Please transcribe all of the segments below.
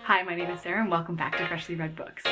Hi, my name is Sarah and welcome back to Freshly Read Books.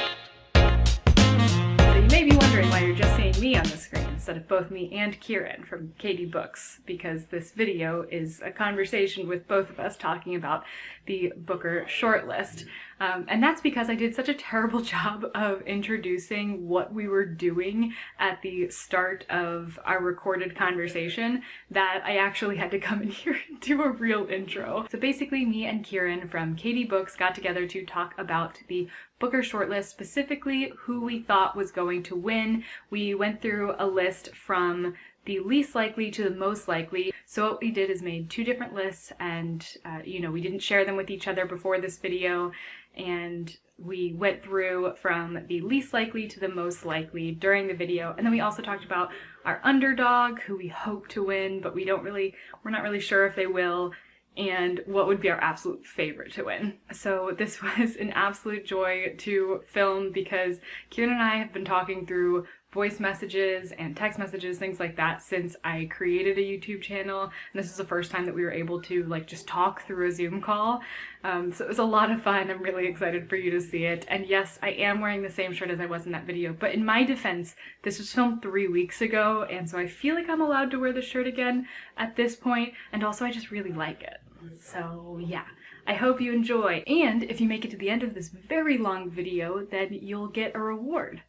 So you may be wondering why you're just seeing me on the screen instead of both me and Kieran from KDBooks, because this video is a conversation with both of us talking about the Booker shortlist. And that's because I did such a terrible job of introducing what we were doing at the start of our recorded conversation that I actually had to come in here and do a real intro. So basically me and Kieran from KDBooks got together to talk about the Booker shortlist, specifically who we thought was going to win. We went through a list from the least likely to the most likely. So what we did is made two different lists, and we didn't share them with each other before this video, and we went through from the least likely to the most likely during the video. And then we also talked about our underdog, who we hope to win, but we're not really sure if they will, and what would be our absolute favorite to win. So this was an absolute joy to film because Kieran and I have been talking through voice messages and text messages, things like that, since I created a YouTube channel. And this is the first time that we were able to just talk through a Zoom call. So it was a lot of fun. I'm really excited for you to see it. And yes, I am wearing the same shirt as I was in that video, but in my defense, this was filmed 3 weeks ago, and so I feel like I'm allowed to wear the shirt again at this point, and also I just really like it. So yeah, I hope you enjoy. And if you make it to the end of this very long video, then you'll get a reward.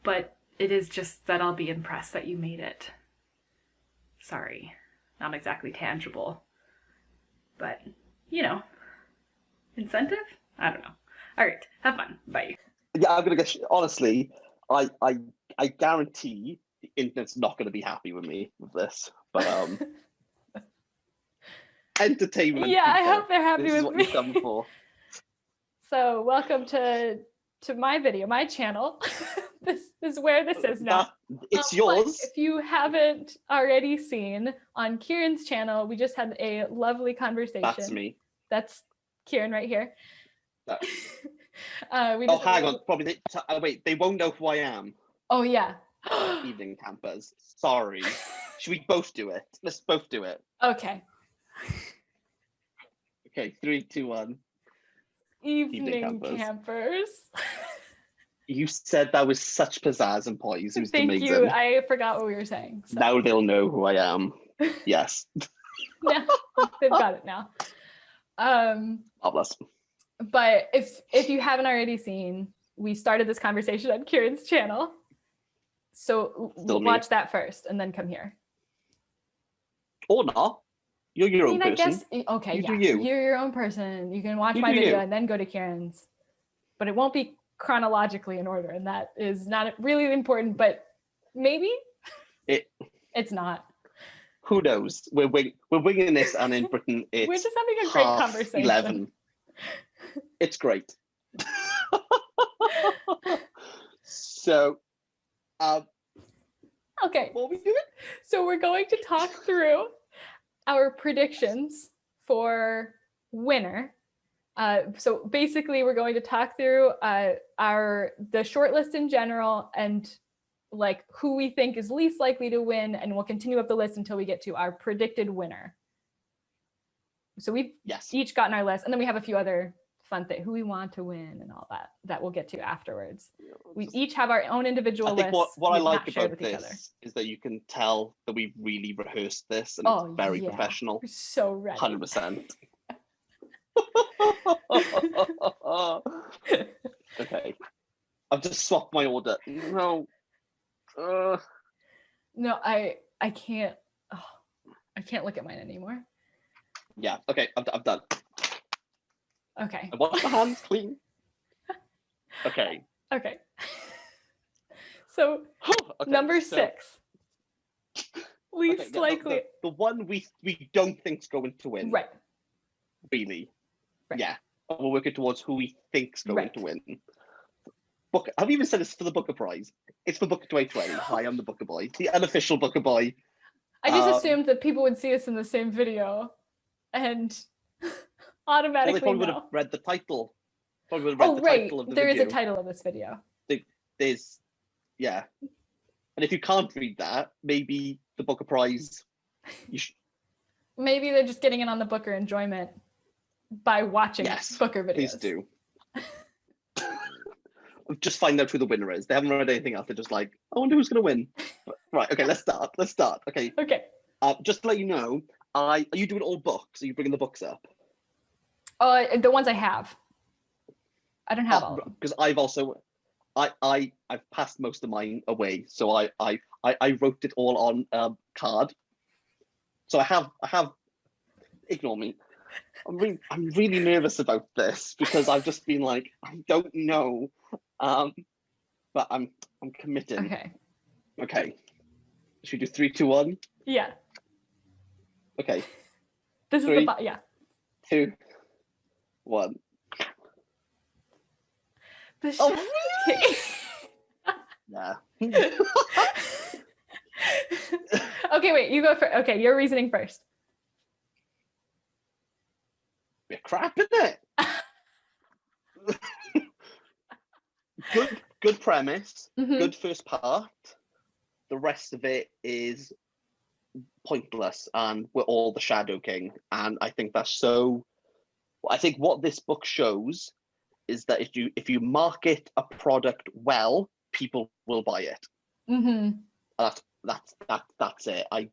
But it is just that I'll be impressed that you made it. Sorry, not exactly tangible. But, incentive? I don't know. All right, have fun. Bye. Yeah, I'm gonna get. Honestly, I guarantee the internet's not gonna be happy with me with this. But entertainment. Yeah, I people, hope they're happy this with is what me. you've done for. So welcome to my video, my channel. This is where this is now. It's But yours. if you haven't already seen, on Kieran's channel, we just had a lovely conversation. That's me. That's Kieran right here. That- We Oh, just had hang a- on. Probably. Wait, they won't know who I am. Oh yeah. Evening campers. Sorry. Should we both do it? Let's both do it. Okay. Okay, 3, 2, 1. Evening campers. campers. You said that with such pizzazz and poise. It was Thank amazing. you. I forgot what we were saying. So. Now they'll know who I am. Yes. Now, they've got it now. Marvelous. But if you haven't already seen, we started this conversation on Kieran's channel. So Still me. watch that first and then come here. Or not. You're your own I person. guess, okay, You yeah. do you. You're your own person. You can watch You my do video you. and then go to Kieran's. But it won't be chronologically in order, and that is not really important, but maybe? It's not. Who knows? We're winging this, and in Britain it's We're just having a great 11:30. conversation. It's great. So, Okay. what are we doing? So we're going to talk through our predictions for winner. So basically, we're going to talk through the shortlist in general and who we think is least likely to win, and we'll continue up the list until we get to our predicted winner. So we've each gotten our list, and then we have a few other fun things, who we want to win and all that we'll get to afterwards. We each have our own individual I think lists. what I We've like not shared about with each other. this is that you can tell that we've really rehearsed this, and Oh, it's very yeah. professional. We're so ready. 100%. Okay. I've just swapped my order. No. No, I can't. Oh, I can't look at mine anymore. Yeah. Okay. I'm done. Okay. I want my hands clean. Okay. Okay. So Okay, number so- 6, least okay, yeah, likely. the one we don't think's going to win. Right. Really. Right. Yeah. We're working towards who we think's going Right. to win. Book. Have you even said it's for the Booker Prize? It's for Booker 2020. Hi, I'm the Booker Boy, the unofficial Booker Boy. I just assumed that people would see us in the same video and Well, automatically they probably would know. have read the title. Probably would have read Oh, the right. title of the There is video. a title of this video. There's, yeah. And if you can't read that, maybe the Booker Prize. You should. Maybe they're just getting in on the Booker enjoyment by watching Yes, Booker videos. please do. Just find out who the winner is. They haven't read anything else. They're just like, I wonder who's going to win. Right, okay, let's start. Okay. Okay. Just to let you know, are you doing all books? Are you bringing the books up? The ones I have. I don't have all of them. Because I've also, I've passed most of mine away. So I wrote it all on card. So I have, ignore me. I'm really nervous about this because I've just been like, I don't know. But I'm committing. Okay. Should we do 3, 2, 1? Yeah. Okay. This is 3, 2, 1. Oh. Yeah. Okay, wait, you go first. Okay, your reasoning first. Bit crap, isn't it? Good premise, good first part. The rest of it is pointless, and we're all the Shadow King. And I think that's so. I think what this book shows is that if you market a product well, people will buy it. That's it. I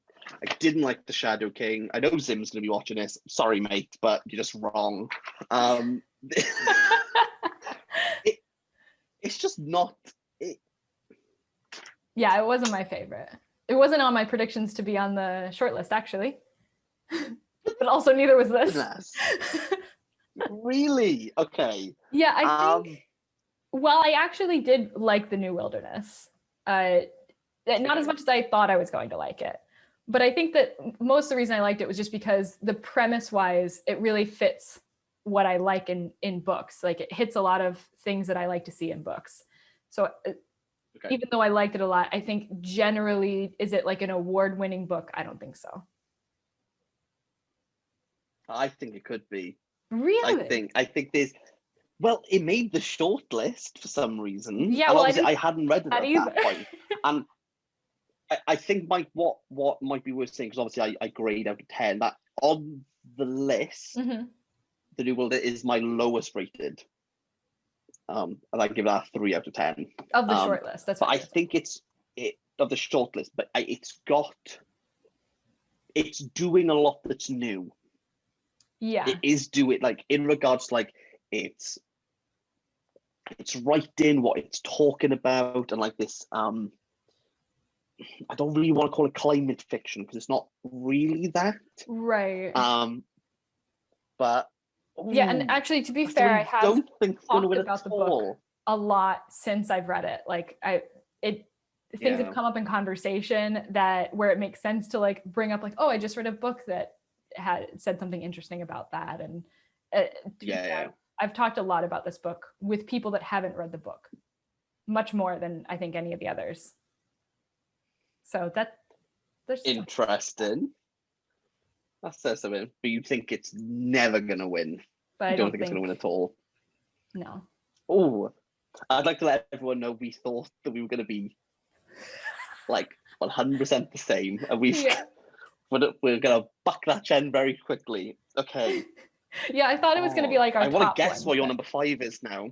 didn't like the Shadow King. I know Zim's gonna be watching this. Sorry, mate, but you're just wrong. It's just not. Yeah, it wasn't my favorite. It wasn't on my predictions to be on the shortlist, actually. But also neither was this. Really? Okay. Yeah, I think. Well, I actually did like The New Wilderness. Not as much as I thought I was going to like it. But I think that most of the reason I liked it was just because the premise-wise, it really fits what I like in books. Like it hits a lot of things that I like to see in books. So even though I liked it a lot, I think generally, is it like an award-winning book? I don't think so. I think it could be. Really? I think there's. Well, it made the shortlist for some reason. Yeah, and well, obviously I hadn't read it at either. that point. And I think what might be worth saying, because obviously I grade out of 10, that on the list, The New World is my lowest rated. And I give that a 3 out of 10. Of the shortlist, that's what I think it's of the shortlist, but it's doing a lot that's new. Yeah. It is doing, like, in regards to, like, it's writing what it's talking about, and like this I don't really want to call it climate fiction because it's not really that. Right. But yeah, and actually, to be fair, I have don't think it's going to win about the book a lot since I've read it. Like things have come up in conversation where it makes sense to like bring up like, oh, I just read a book that had said something interesting about that, and I've talked a lot about this book with people that haven't read the book, much more than I think any of the others. So there's interesting. That says something. But you think it's never gonna win? But I don't think it's gonna win at all. No. Oh, I'd like to let everyone know we thought that we were gonna be like 100% the same, and we're gonna buck that trend very quickly. Okay. Yeah, I thought it was gonna be like our top I want to guess one, what your number 5 is now.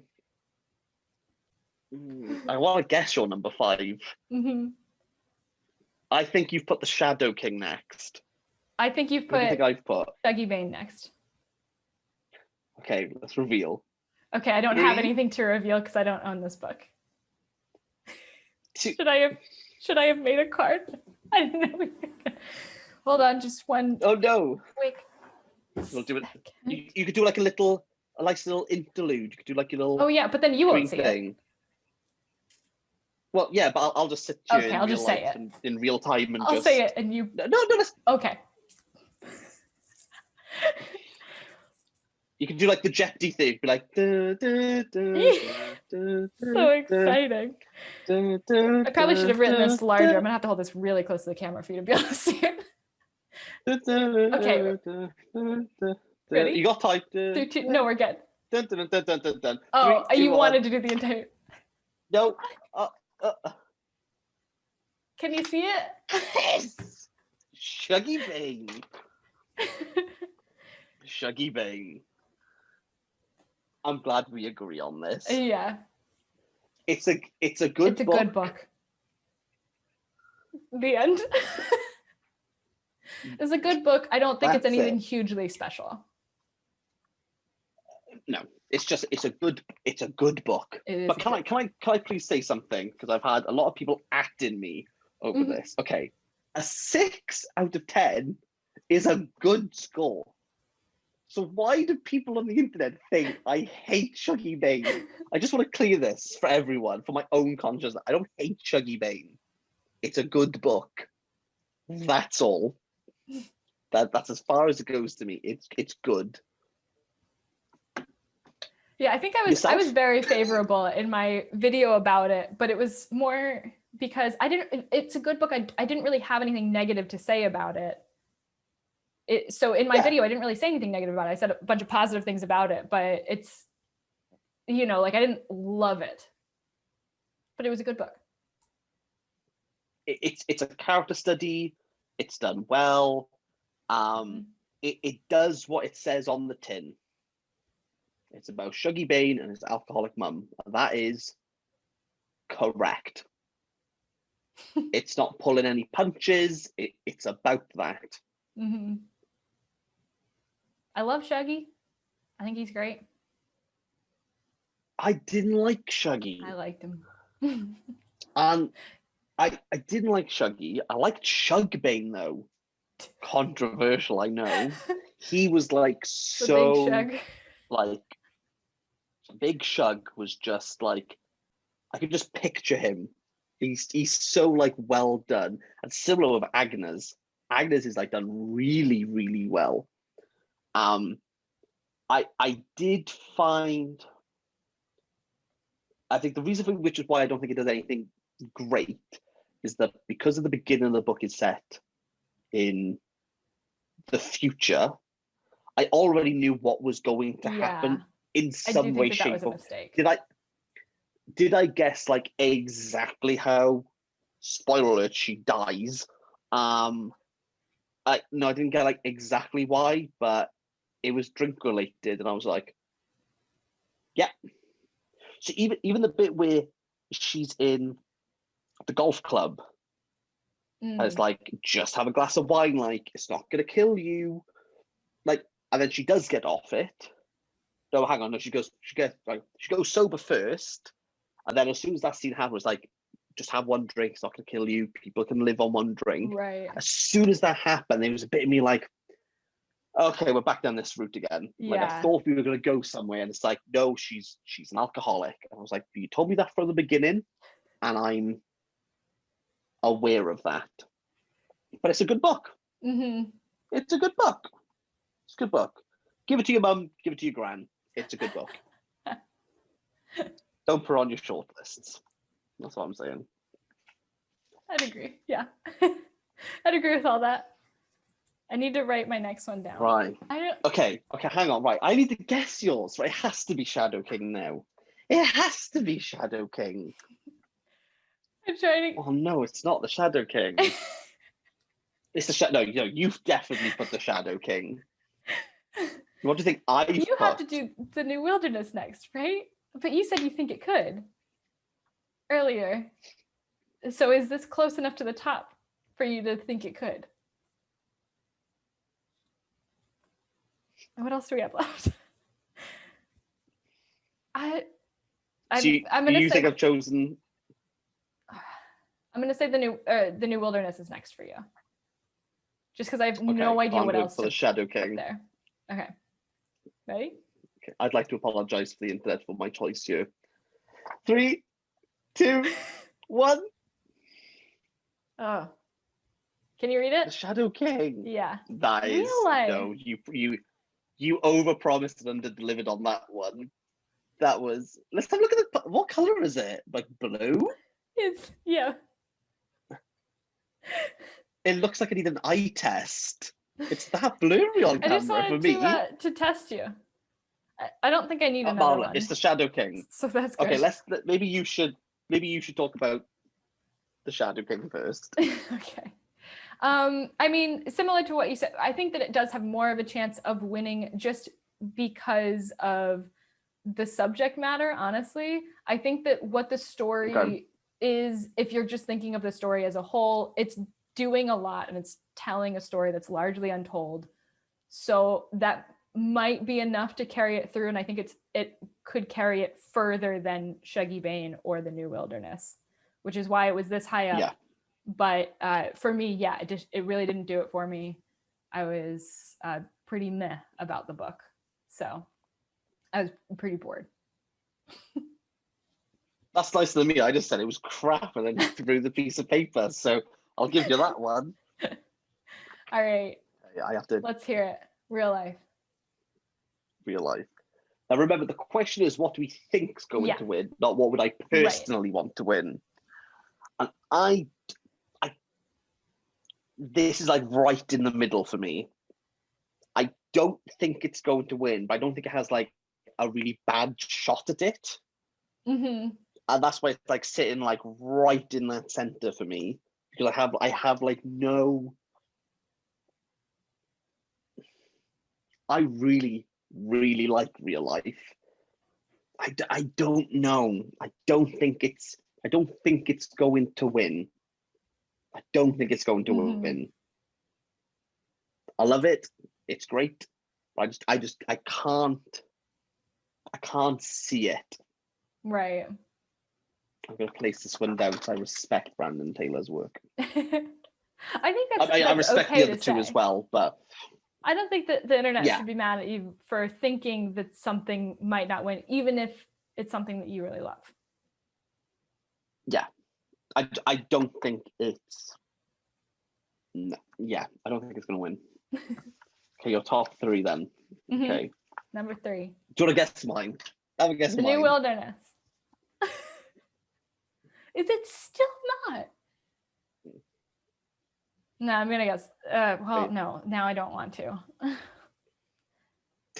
I want to guess your number 5. I think you've put the Shadow King next. I think you've put. What do you think I've put? Shuggie Bain next. Okay, let's reveal. Okay, I don't have anything to reveal because I don't own this book. Should I have made a card? I didn't know. Hold on, just one. Oh no! Quick. We'll do it. You could do like a nice little interlude. You could do like a little. Oh yeah, but then you won't see it. Well, yeah, but I'll just sit here I'll just say it in real time and I'll say it and you. No. Okay. You can do like the Jeopardy thing, be like. So exciting. I probably should have written this larger. I'm gonna have to hold this really close to the camera for you to be able to see it. Okay. Ready? You got time. 3, 2. No, we're good. Dun. Oh, 3, 2, you 1. wanted to do the entire. No. Can you see it? Yes. Shuggie Bain. Shuggie Bain. I'm glad we agree on this. Yeah, It's a good it's a book. good book. The end. It's a good book. I don't think it's That's anything it. hugely special. No, it's a good book. It is But a can good I please say something? Because I've had a lot of people acting me over Mhm. this. Okay. A 6 out of 10 is a good score. So why do people on the internet think I hate Shuggie Bain? I just want to clear this for everyone, for my own conscience. I don't hate Shuggie Bain. It's a good book. That's all. That's as far as it goes to me. It's good. Yeah, I think I was Yourself? very favorable in my video about it, but it was more because it's a good book. I didn't really have anything negative to say about it. So in my Yeah. video, I didn't really say anything negative about it. I said a bunch of positive things about it, but it's, like I didn't love it, but it was a good book. It's a character study. It's done well. It does what it says on the tin. It's about Shuggie Bain and his alcoholic mum. That is correct. It's not pulling any punches. It's about that. Mm-hmm. I love Shuggie. I think he's great. I didn't like Shuggie. I liked him. And I didn't like Shuggie. I liked Shugbane though. Controversial, I know. He was like so The big Shug. like Big Shug was just like I could just picture him. He's so like well done. And similar with Agnes. Agnes is like done really, really well. I did find I think the reason for which is why I don't think it does anything great is that because of the beginning of the book is set in the future, I already knew what was going to happen in some way, shape, that was a or mistake. did I guess like exactly how, spoiler alert, she dies? No, I didn't get like exactly why, but it was drink related, and I was like, yeah. So even the bit where she's in the golf club, and it's like, just have a glass of wine, like it's not gonna kill you, like, and then she does get off it. No, hang on, no, she goes sober first, and then as soon as that scene happens, like, just have one drink, it's not gonna kill you. People can live on one drink. Right. As soon as that happened, there was a bit of me like, okay, we're back down this route again. Like, I thought we were gonna go somewhere, and it's like, no, she's an alcoholic. And I was like, you told me that from the beginning, and I'm aware of that. But it's a good book. Mm-hmm. It's a good book. It's a good book. Give it to your mum, give it to your gran. It's a good book. Don't put on your shortlists. That's what I'm saying. I'd agree. Yeah. I'd agree with all that. I need to write my next one down. Right. Okay, hang on. Right. I need to guess yours. Right. It has to be Shadow King now. It has to be Shadow King. I'm trying to. Oh no, it's not the Shadow King. It's the Shadow. No, you've definitely put the Shadow King. What do you think I've You put? have to do the New Wilderness next, right? But you said you think it could earlier. So is this close enough to the top for you to think it could? And what else do we have left? I'm gonna you say think I've chosen? I'm gonna say the New Wilderness is next for you. Just because I have no idea I'm what going else for to the Shadow put King. there. Okay. Ready? Okay. I'd like to apologize for the internet for my choice here. 3, 2, 1. Oh. Can you read it? The Shadow King. Yeah. That is Really? no. You overpromised and underdelivered on that one. That was. Let's have a look at the. What color is it? Like blue? It's yeah. It looks like I need an eye test. It's that blurry on I just camera for wanted me. to test you. I don't think I need another Marla, one. it's the Shadow King. So that's good. Okay, maybe you should talk about the Shadow King first. Okay. I mean, similar to what you said, I think that it does have more of a chance of winning just because of the subject matter, honestly. I think that what the story is, if you're just thinking of the story as a whole, it's doing a lot and it's telling a story that's largely untold. So that might be enough to carry it through. And I think it could carry it further than Shuggie, Bain or The New Wilderness, which is why it was this high up. Yeah. But for me, yeah, it really didn't do it for me. I was pretty meh about the book. So I was pretty bored. That's nicer than me. I just said it was crap and then threw the piece of paper. So I'll give you that one. All right. I have to Let's hear it. Real life. real life. Now remember, the question is what do we think's going to win, not what would I personally want to win. And I this is like right in the middle for me. I don't think it's going to win, but I don't think it has like a really bad shot at it. Mm-hmm. And that's why it's like sitting like right in that center for me, because I have like no. I really, really like real life. I don't know. I don't think it's going to win. I don't think it's going to win. I love it. It's great. I can't see it. Right. I'm going to place this one down because I respect Brandon Taylor's work. I think that's I respect okay the other two as well, but I don't think that the internet should be mad at you for thinking that something might not win, even if it's something that you really love. Yeah, I don't think it's. Yeah, I don't think it's going to win. Okay, your top three then. Okay. Number 3. Do you want to guess mine? Have a guess The mine. New Wilderness. Is it still not? No, I'm gonna guess. Well, no. Now I don't want to.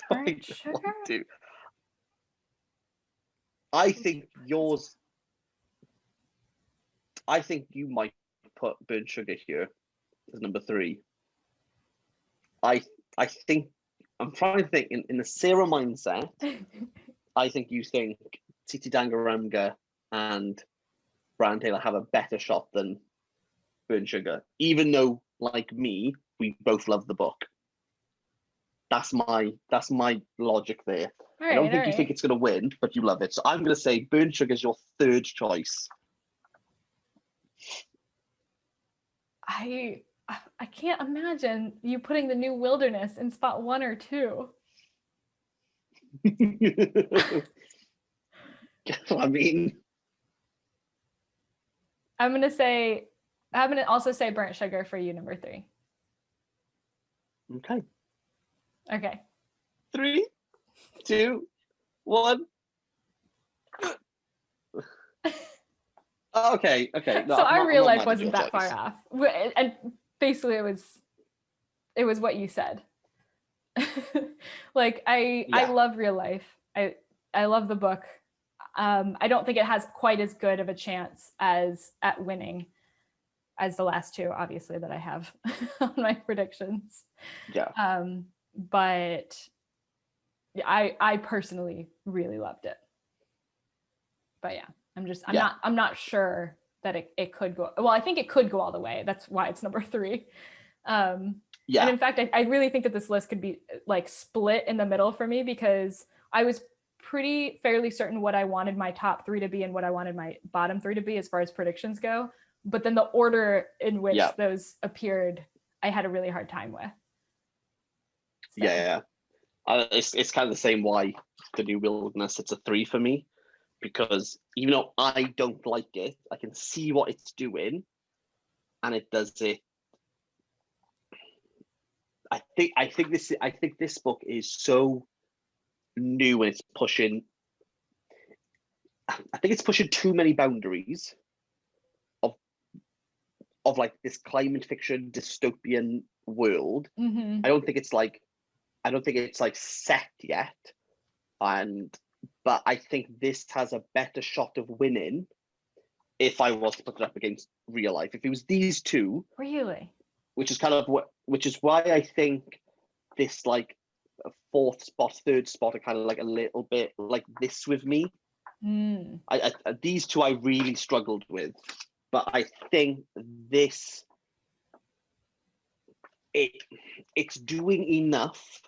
Burnt sugar? I think yours. I think you might put burnt sugar here as number 3. I think I'm trying to think in the Sarah mindset. I think you think Tsitsi, Dangarembga and Brandon Taylor have a better shot than burnt sugar, even though, like me, we both love the book. That's my logic there. I don't think you think it's going to win, but you love it. So I'm going to say burnt sugar is your 3rd choice. I can't imagine you putting The New Wilderness in spot 1 or 2. I mean, I'm gonna also say burnt sugar for you, number 3. Okay. Okay. 3, 2, 1. Okay. No, so our real life wasn't that far off, and basically it was what you said. Like I love real life. I love the book. I don't think it has quite as good of a chance as at winning as the last 2, obviously, that I have on my predictions. Yeah. But I personally really loved it. But yeah, I'm not sure that it could go. Well, I think it could go all the way. That's why it's number 3. And in fact, I really think that this list could be like split in the middle for me, because I was fairly certain what I wanted my top 3 to be and what I wanted my bottom 3 to be as far as predictions go. But then the order in which those appeared, I had a really hard time with. So. Yeah. It's kind of the same why The New Wilderness, it's a 3 for me, because even though I don't like it, I can see what it's doing, and it does it. I think this book is so new, and it's pushing. I think it's pushing too many boundaries of like this climate fiction dystopian world. Mm-hmm. I don't think it's like set yet, but I think this has a better shot of winning if I was to put it up against real life. If it was these two, really, which is why I think this like fourth spot, third spot are kind of like a little bit like this with me. I these two I really struggled with, but I think this it's doing enough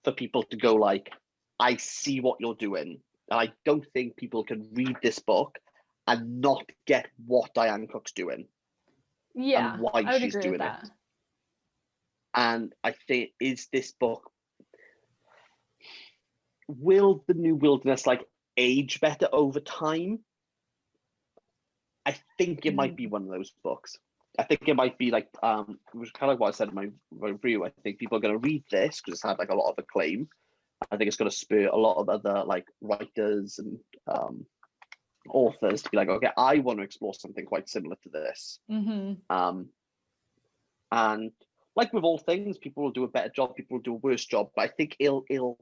for people to go like, I see what you're doing, and I don't think people can read this book and not get what Diane Cook's doing. Yeah, and why I would she's agree with doing that. it. And I think, is this book, will the New Wilderness like age better over time? I think it might be one of those books. I think it might be like, which is kind of what I said in my review. I think people are going to read this because it's had like a lot of acclaim. I think it's going to spur a lot of other like writers and authors to be like, okay, I want to explore something quite similar to this. And like with all things, people will do a better job, people will do a worse job. But I think it'll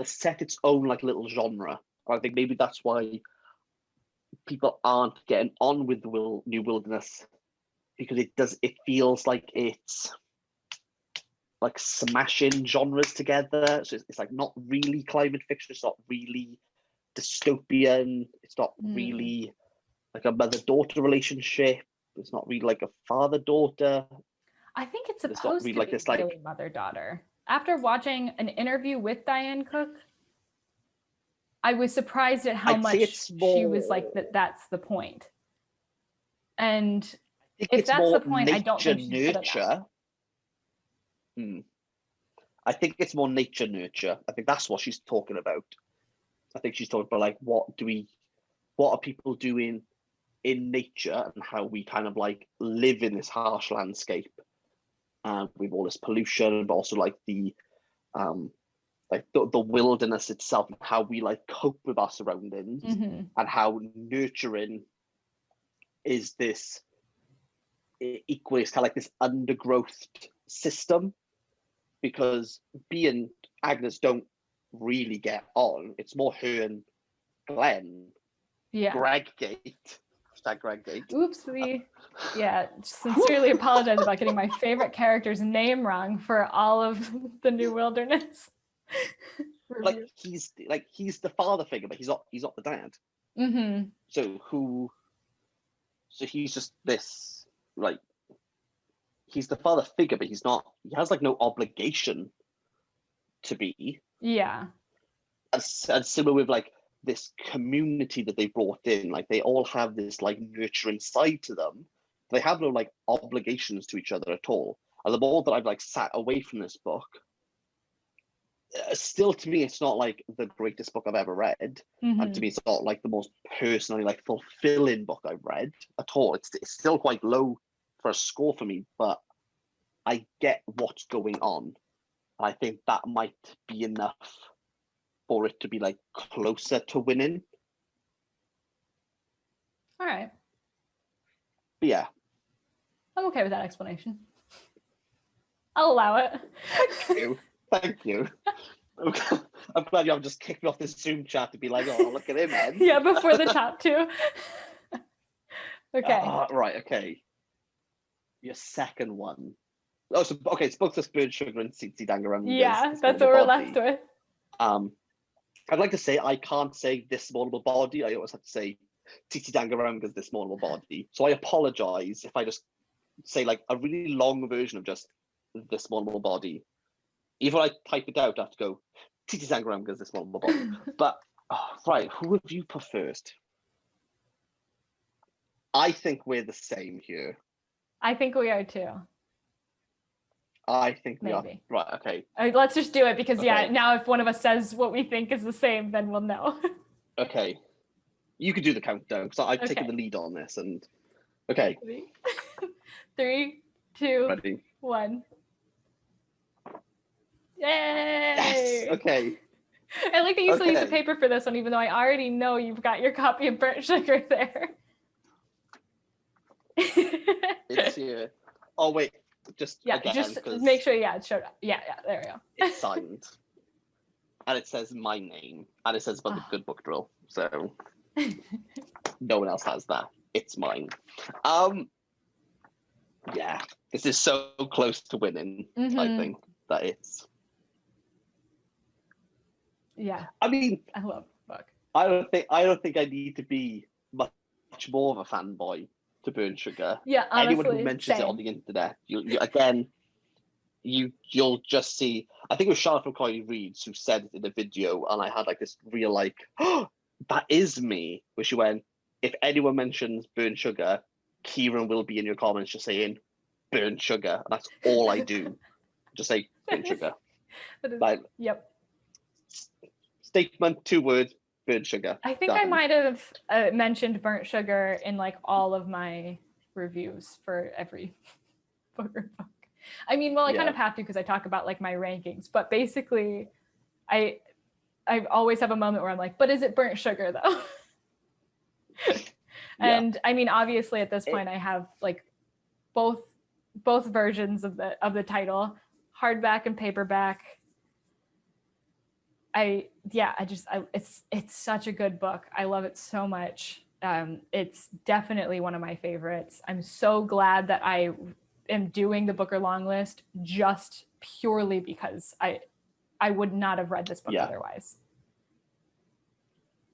set its own like little genre. I think maybe that's why people aren't getting on with the New Wilderness, because it feels like it's like smashing genres together. So it's like not really climate fiction, it's not really dystopian, it's not really like a mother-daughter relationship, it's not really like a father-daughter. I think it's supposed not to really be like this, really like, mother-daughter. After watching an interview with Diane Cook, I was surprised at how I'd say much it's she was like more- that's the point. And I think if it's that's more the point, I don't think she's good at that. nurture. I think it's more nature nurture. I think that's what she's talking about. I think she's talking about like what are people doing in nature and how we kind of like live in this harsh landscape with all this pollution, but also like the wilderness itself, and how we like cope with our surroundings, and how nurturing is this equally, it's kind of like this undergrowth system, because B and Agnes don't really get on. It's more her and Glenn. Yeah. Greggate. Hashtag Greggate. Oopsie. Yeah, sincerely apologize about getting my favorite character's name wrong for all of the New Wilderness. Like he's the father figure, but he's not the dad. So he's just this, like, he's the father figure, but he has like no obligation to be. Yeah. And similar with like this community that they brought in, like they all have this like nurturing side to them. They have no like obligations to each other at all. And the more that I've like sat away from this book, still to me it's not like the greatest book I've ever read, and to me it's not like the most personally like fulfilling book I've read at all. It's still quite low for a score for me, but I get what's going on. I think that might be enough for it to be like closer to winning. All right. But yeah, I'm okay with that explanation. I'll allow it. Thank you. I'm glad you haven't just kicked me off this Zoom chat to be like, oh, look at him, man. Yeah, before the top two. Okay. Right, okay. Your second one. Oh, so okay, it's both the Bird Sugar and Tsitsi Dangarembga. Yeah, that's what we're left with. I'd like to say I can't say this small body. I always have to say Tsitsi Dangarembga's this small body. So I apologize if I just say like a really long version of just this small body. Even when I type it out, I have to go Tsitsi Dangarembga's this small body. But right, who would you put first? I think we're the same here. I think we are too. I think we Maybe. are. Right, okay. Let's just do it because, Okay. yeah, now if one of us says what we think is the same, then we'll know. Okay. You could do the countdown because I've taken the lead on this. And okay. 3, 2, Ready? 1. Yay! Yes. Okay. I like that you still use the paper for this one, even though I already know you've got your copy of Burnt Sugar there. It's here. Oh, wait. Just again, just make sure, it's showed up. Yeah, there we go. It's signed. And it says my name. And it says about the Good Book Drill. So no one else has that. It's mine. Yeah. This is so close to winning, I think. that it's. Yeah, I mean, I love the book. I don't think I need to be much more of a fanboy to Burn Sugar. Yeah, honestly, Anyone who mentions it on the internet, you'll just see. I think it was Charlotte from Coy Reeds who said it in the video, and I had like this real like, oh, that is me. Where she went, if anyone mentions Burn Sugar, Kieran will be in your comments just saying Burn Sugar, and that's all I do. Just say Burn Sugar. Like, yep. statement, 2 words, Burn Sugar. I think I might have mentioned burnt sugar in like all of my reviews for every Booker book. I mean, well, I kind of have to because I talk about like my rankings, but basically I always have a moment where I'm like, but is it burnt sugar though? And I mean, obviously at this point I have like both versions of the title, hardback and paperback. It's such a good book. I love it so much. It's definitely one of my favorites. I'm so glad that I am doing the Booker long list just purely because I would not have read this book otherwise.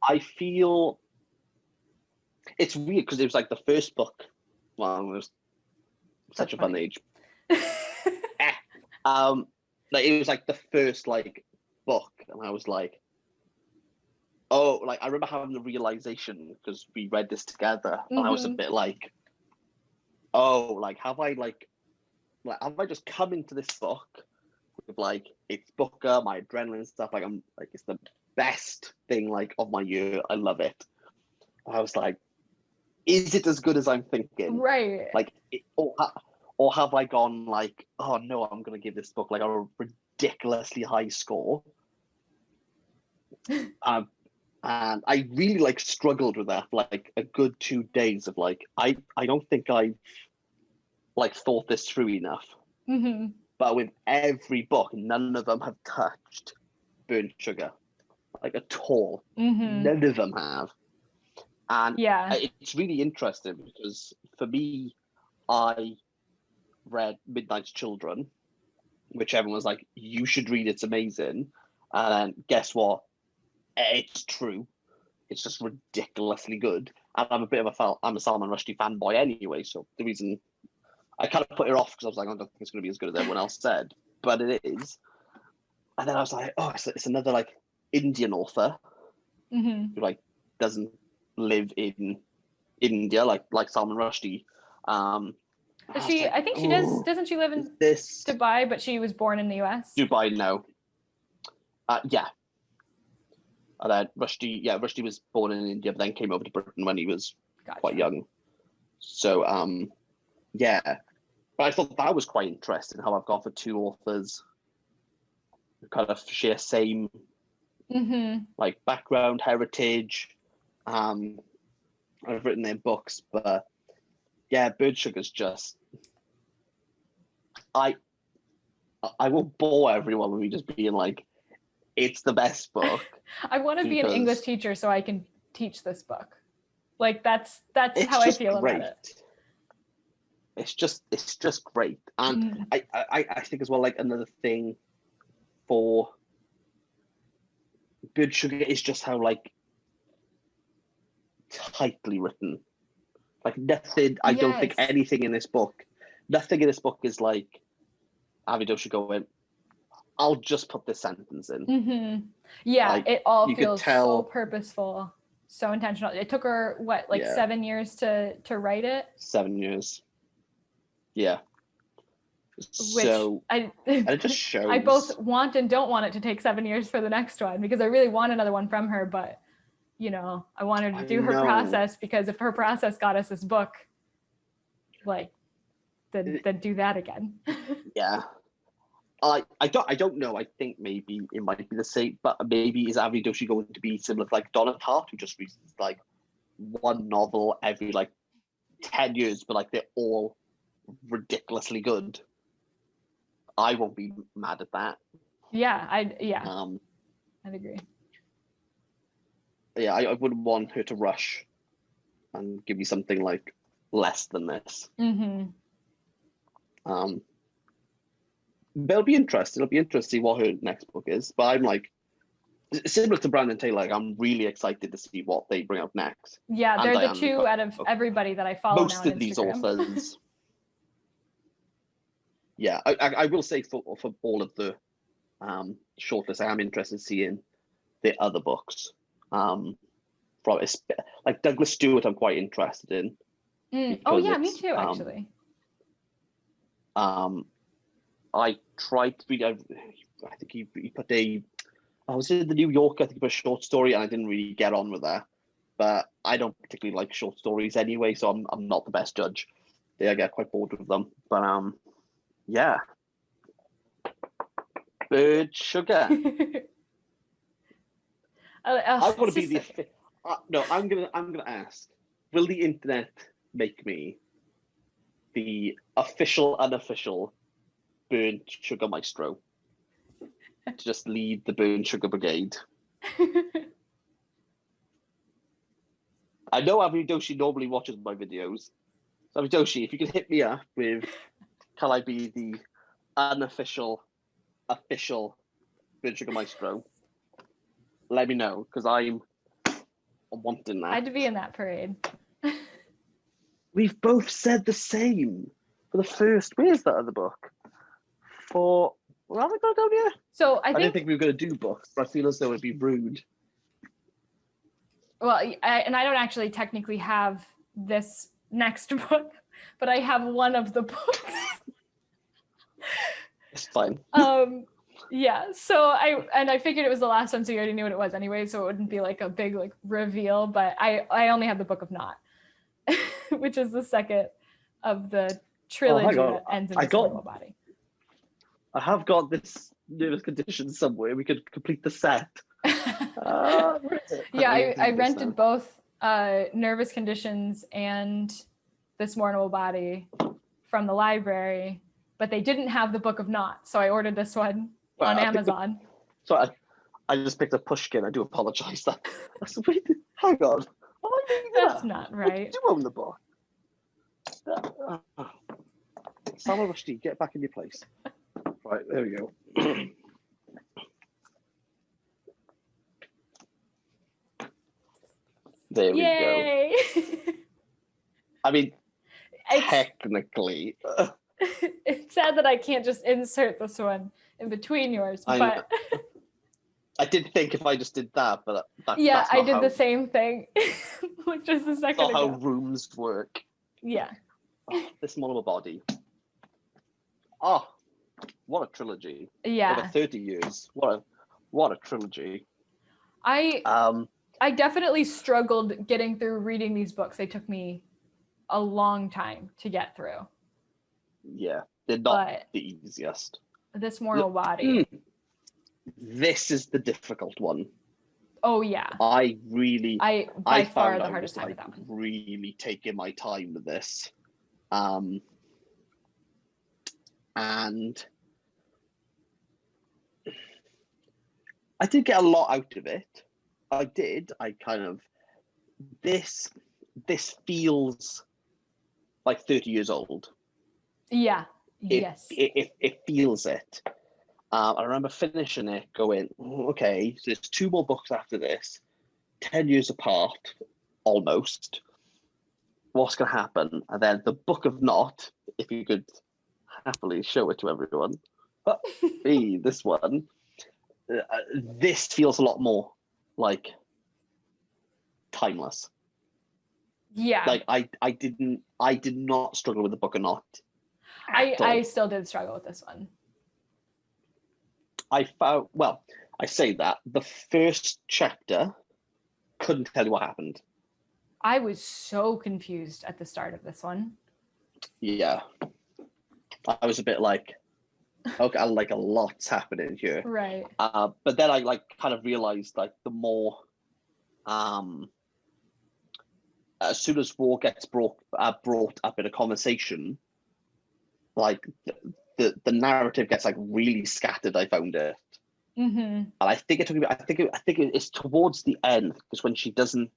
I feel it's weird because it was like the first book. Well, it was such a fun age. Like it was like the first like book, and I was like, oh, like I remember having the realization because we read this together, and I was a bit like, oh, like have I just come into this book with like it's Booker, my adrenaline and stuff, like I'm like it's the best thing like of my year. I love it. I was like, is it as good as I'm thinking? Right. Like, or have I gone like, oh no, I'm gonna give this book like a ridiculously high score. And I really like struggled with that for like a good 2 days of like I don't think I've like thought this through enough. But with every book, none of them have touched Burnt Sugar like at all. None of them have. And it's really interesting because for me, I read Midnight's Children, which everyone was like, you should read, it's amazing. And guess what? It's true. It's just ridiculously good. And I'm a Salman Rushdie fanboy anyway, so the reason I kind of put it off because I was like, I don't think it's going to be as good as everyone else said, but it is. And then I was like, oh, it's another like Indian author who like doesn't live in India like Salman Rushdie. I think she does. Doesn't she live in Dubai? But she was born in the US. Dubai, no. Yeah. And then Rushdie was born in India, but then came over to Britain when he was quite young. So, yeah. But I thought that was quite interesting how I've gone for 2 authors who kind of share same like background, heritage. I've written their books, but yeah, Burnt Sugar's just I won't bore everyone with me just being like, it's the best book. I want to be an English teacher so I can teach this book. Like that's how I feel about it. It's just great. And I think as well, like another thing for Burnt Sugar is just how like tightly written. Like nothing, I don't think nothing in this book is like Avidoshi going, I'll just put this sentence in. Yeah, like, it all feels so purposeful, so intentional. It took her 7 years to write it? 7 years. Yeah. And it just shows. I both want and don't want it to take 7 years for the next one because I really want another one from her, but you know, I wanted to do her process because if her process got us this book, like, then do that again. Yeah. I don't know. I think maybe it might be the same, but maybe is Avidoshi going to be similar to like Donna Tartt, who just reads like one novel every like 10 years, but like they're all ridiculously good. I won't be mad at that. Yeah, I'd agree. Yeah, I wouldn't want her to rush and give me something like less than this. they'll be interested. It'll be interesting to see what her next book is. But I'm like, similar to Brandon Taylor, like, I'm really excited to see what they bring out next. Yeah, And they're the Diane two Nicole. out of everybody that I follow now Most on of these Instagram. authors. Yeah, I will say for all of the shortlist, I am interested in seeing the other books. From like Douglas Stewart, I'm quite interested in. Oh yeah, me it's, too, actually. I tried to read. I think he put a. I was in the New Yorker. I think he put a short story, and I didn't really get on with that. But I don't particularly like short stories anyway, so I'm not the best judge. I get quite bored with them. But yeah. Bird sugar. I want to be the. No, I'm gonna ask. Will the internet make me the official, unofficial burnt sugar maestro to just lead the burnt sugar brigade? I know Avidoshi normally watches my videos. So Avidoshi, if you can hit me up with, can I be the unofficial, official burnt sugar maestro? Let me know, because I'm wanting that. I had to be in that parade. We've both said the same for the first. Where's that other book? Have we got down here? So I didn't think we were going to do books, but I feel as though it'd be rude. Well, and I don't actually technically have this next book, but I have one of the books. It's fine. Yeah, so I figured it was the last one, so you already knew what it was anyway, so it wouldn't be like a big like reveal, but I only have the Book of Not, which is the second of the trilogy that ends in this Mournable body. I have got this nervous condition somewhere. We could complete the set. Where is it? Yeah, I rented both Nervous Conditions and this Mournable Body from the library, but they didn't have the Book of Not, so I ordered this one on Amazon. I just picked up Pushkin. I do apologize. Wait, hang on. That's not right. You do own the book. Salman Rushdie, get back in your place. Right, there we go. There we Yay! go. I mean, technically. It's sad that I can't just insert this one in between yours, but I did think if I just did that, but yeah, I did the same thing, like just a second ago. That's not how rooms work. Yeah. Oh, this Mournable Body. Oh, what a trilogy! Yeah. Over 30 years. What a trilogy. I definitely struggled getting through reading these books. They took me a long time to get through. Yeah, they're not the easiest. This Mournable Body. This is the difficult one. Oh yeah. I by far the hardest time with that one. Really taking my time with this. And I did get a lot out of it. I did. This feels like 30 years old. Yeah. Yes. It feels it. I remember finishing it going, okay, so there's 2 more books after this, 10 years apart, almost. What's going to happen? And then the Book of Not, if you could happily show it to everyone. This one. This feels a lot more like timeless. Yeah. Like I did not struggle with the Book of Not. I still did struggle with this one. I say that the first chapter couldn't tell you what happened. I was so confused at the start of this one. Yeah. I was a bit like, okay, like a lot's happening here. Right. But then I kind of realized the more as soon as war gets brought up in a conversation, the narrative gets really scattered. I found it, and I think it took me. I think it's towards the end, because when she doesn't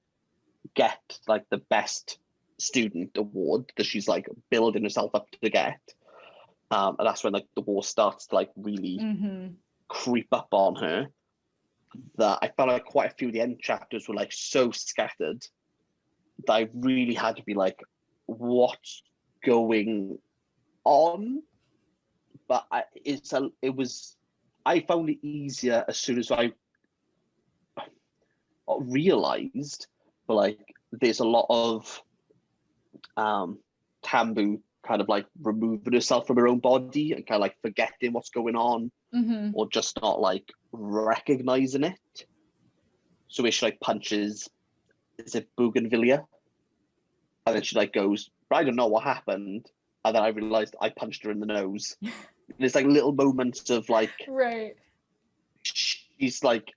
get the best student award that she's building herself up to get, And that's when like the war starts to like really creep up on her. That I felt like quite a few of the end chapters were like so scattered that I really had to be like, what's going on? But I found it easier as soon as I realized, but like there's a lot of Tambu kind of like removing herself from her own body and kind of like forgetting what's going on, or just not like recognizing it. So she like punches, is it Bougainvillea? And then she like goes, I don't know what happened. And then I realized I punched her in the nose. And it's like little moments of like, right. She's like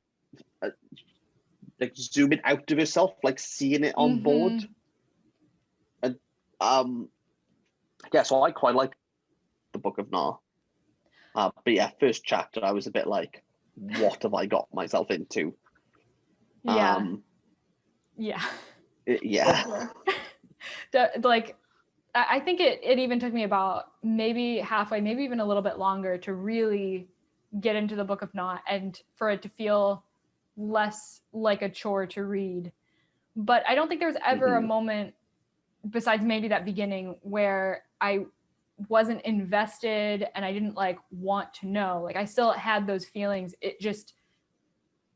zooming out of herself, like seeing it on board. And yeah, so I quite like the Book of Nar. But yeah, first chapter, I was a bit like, what have I got myself into? Yeah. Yeah. Like, I think it even took me about maybe halfway, maybe even a little bit longer to really get into the Book of Nar and for it to feel less like a chore to read. But I don't think there was ever a moment, besides maybe that beginning, where I wasn't invested and I didn't like want to know. Like I still had those feelings.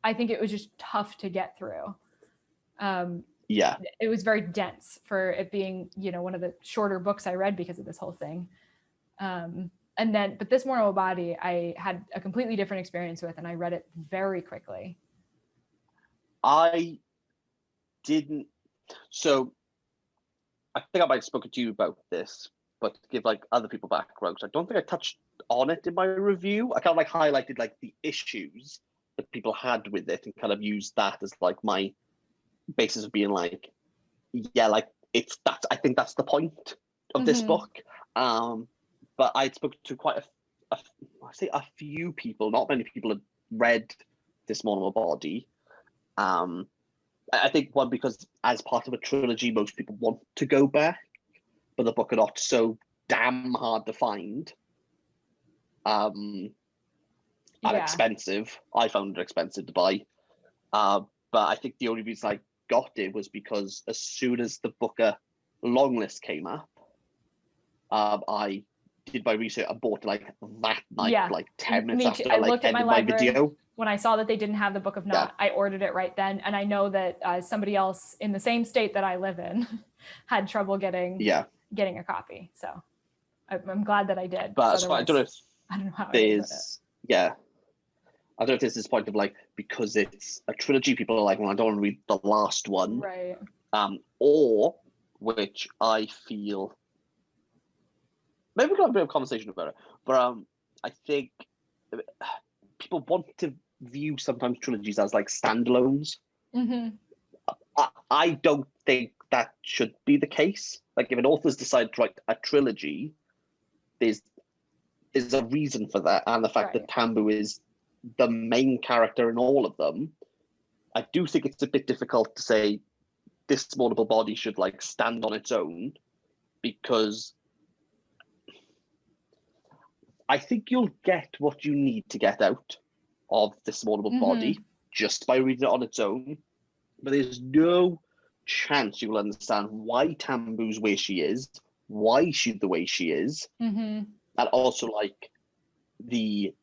I think it was just tough to get through. Yeah. It was very dense for it being, one of the shorter books I read because of this whole thing. But this Mournable Body, I had a completely different experience with, and I read it very quickly. I didn't. So I think I might have spoken to you about this, but to give like other people background, I don't think I touched on it in my review. I kind of like highlighted like the issues that people had with it and kind of used that as like my basis of being like, yeah, like I think that's the point of this book. But I'd spoken to quite a few people, not many people had read this Mournable Body. I think one, because as part of a trilogy, most people want to go back, but the book are not so damn hard to find. And expensive. I found it expensive to buy. But I think the only reason I got it was because as soon as the Booker long list came up, I did my research and bought it like that night, like 10 minutes after I looked at my library. Video. When I saw that they didn't have the Book of Nar, I ordered it right then. And I know that somebody else in the same state that I live in had trouble getting a copy. So I'm glad that I did. But so I don't know if I don't know how there's, I don't know if there's this point of like, because it's a trilogy, people are like, well, I don't want to read the last one. Right. Or, which I feel, maybe we can have a bit of conversation about it, but I think people want to view sometimes trilogies as like standalones. I don't think that should be the case. Like if an author's decided to write a trilogy, there's a reason for that, and the fact that Tambu is the main character in all of them, I do think it's a bit difficult to say this Mournable Body should like stand on its own, because I think you'll get what you need to get out of this Mournable Body just by reading it on its own. But there's no chance you will understand why Tambu's where she is, why she's the way she is, and also like the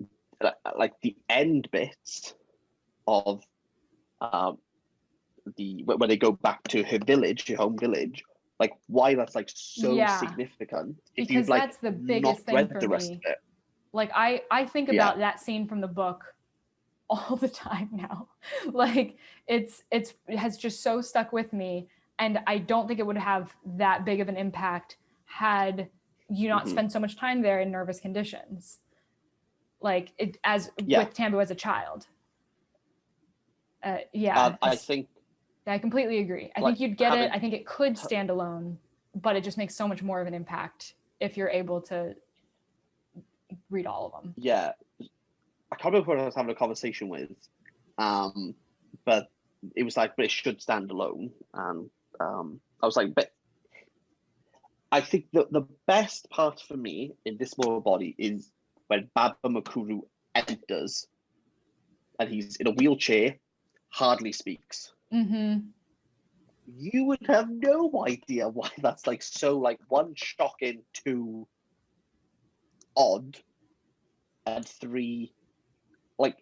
end bits of when they go back to her village, her home village, like why that's like so significant. If Because you've like that's the biggest thing for me. Like I think about that scene from the book all the time now. Like it has just so stuck with me, and I don't think it would have that big of an impact had you not spent so much time there in nervous conditions. Like with Tambu as a child. I think I completely agree. I think you'd get it. I think it could stand alone, but it just makes so much more of an impact if you're able to read all of them. Yeah. I can't remember who I was having a conversation with, but it was like, but it should stand alone. And I was like, but I think the best part for me in this Mournable Body is when Baba Makuru enters and he's in a wheelchair, hardly speaks. Mm-hmm. You would have no idea why that's like so like one, shocking, two, odd, and three, like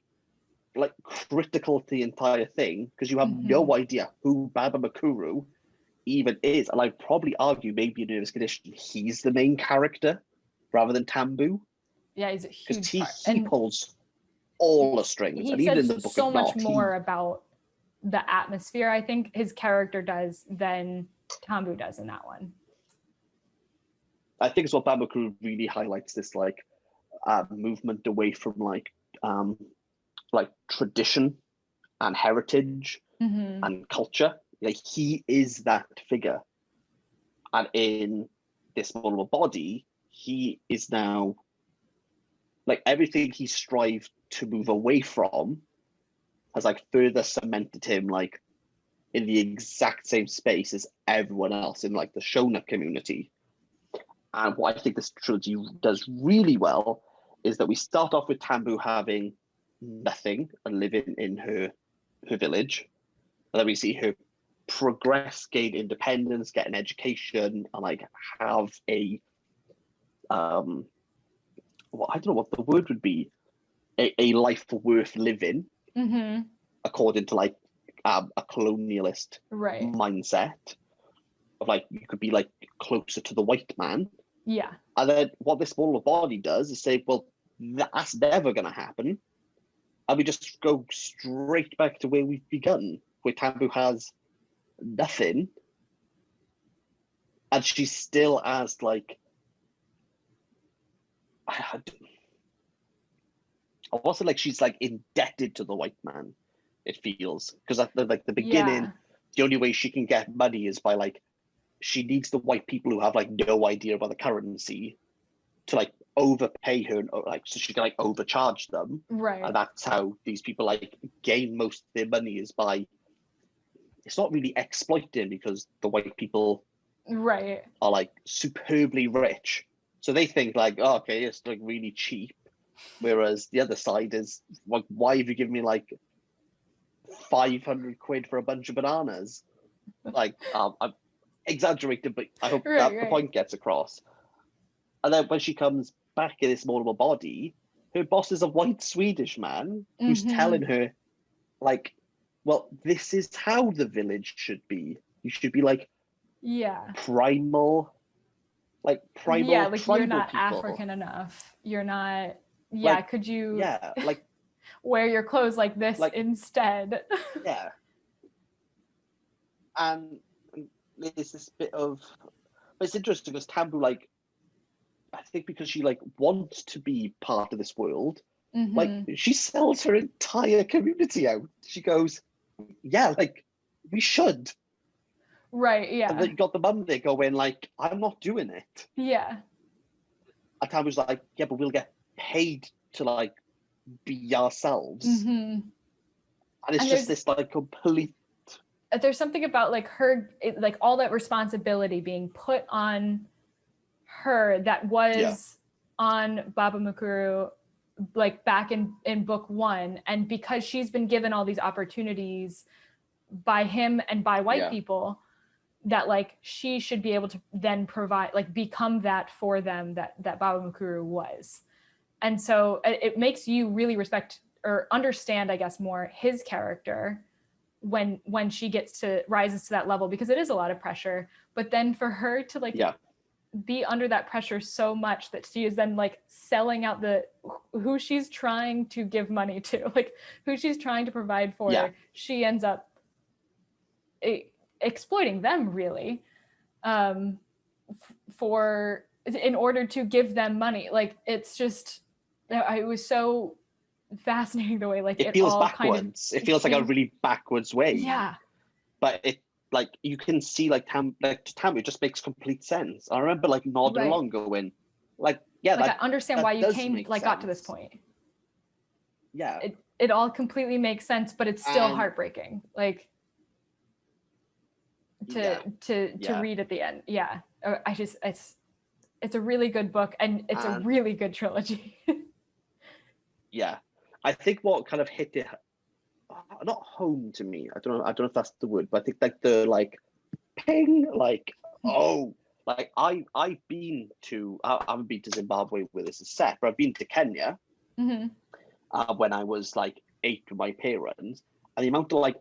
critical to the entire thing, because you have no idea who Baba Makuru even is. And I'd probably argue maybe in Nervous Condition he's the main character rather than Tambu. Yeah, he's a Because huge part. he pulls all the strings. He And even in says the Book so of much Knot, more about the atmosphere, I think his character does, than Tambu does in that one. I think it's what Baba Makuru really highlights, this like movement away from like tradition and heritage and culture. Like he is that figure, and in this Mournable Body, he is now like everything he strived to move away from has like further cemented him like in the exact same space as everyone else in like the Shona community. And what I think this trilogy does really well is that we start off with Tambu having nothing and living in her village, and then we see her progress, gain independence, get an education, and like have a well, I don't know what the word would be, a life worth living, according to like a colonialist mindset of like you could be like closer to the white man. Yeah. And then what this Mournable Body does is say, well, that's never going to happen. And we just go straight back to where we've begun, where Tambu has nothing. And she's still as like, I want to say like she's like indebted to the white man, it feels. Because at the beginning, the only way she can get money is by like, she needs the white people who have like no idea about the currency to like overpay her, like so she can like overcharge them. Right. And that's how these people like gain most of their money, is by, it's not really exploiting, because the white people are like superbly rich. So they think like, oh, okay, it's like really cheap. Whereas the other side is like, why have you given me like 500 quid for a bunch of bananas? Like, I'm exaggerated, but I hope that the point gets across. And then when she comes back in this Mournable Body, her boss is a white Swedish man who's telling her, like, well, this is how the village should be. You should be like, primal, like like you're not people. African enough. You're not. Like, could you? Yeah, like wear your clothes like this instead. Yeah. And there's this bit of, but it's interesting because Tambu, like, I think because she like wants to be part of this world, like she sells her entire community out. She goes, yeah, like we should. Right, yeah. And then you got the mum there going like, I'm not doing it. Yeah. And Tambu's like, yeah, but we'll get paid to like be ourselves. And it's just this like complete, there's something about like her, like all that responsibility being put on her that was on Baba Makuru, like back in book 1, and because she's been given all these opportunities by him and by white people, that like she should be able to then provide, like become that for them that Baba Makuru was. And so it makes you really respect or understand, I guess, more his character when she rises to that level, because it is a lot of pressure. But then for her to like be under that pressure so much that she is then like selling out who she's trying to give money to, like who she's trying to provide for, she ends up exploiting them really, in order to give them money. Like it's just, it was so fascinating the way like it feels all backwards. Kind of it feels like a really backwards way. Yeah. But it, like you can see like to Tam, it just makes complete sense. I remember like nodding along, going, like, yeah, like I understand why you came, like got to this point. Yeah. It all completely makes sense, but it's still heartbreaking. Like to read at the end. Yeah. it's a really good book, and it's a really good trilogy. Yeah, I think what kind of hit it, not home to me. I don't know if that's the word, but I think like the like ping, like oh, like I haven't been to Zimbabwe with this is set, but I've been to Kenya when I was like 8 with my parents, and the amount of like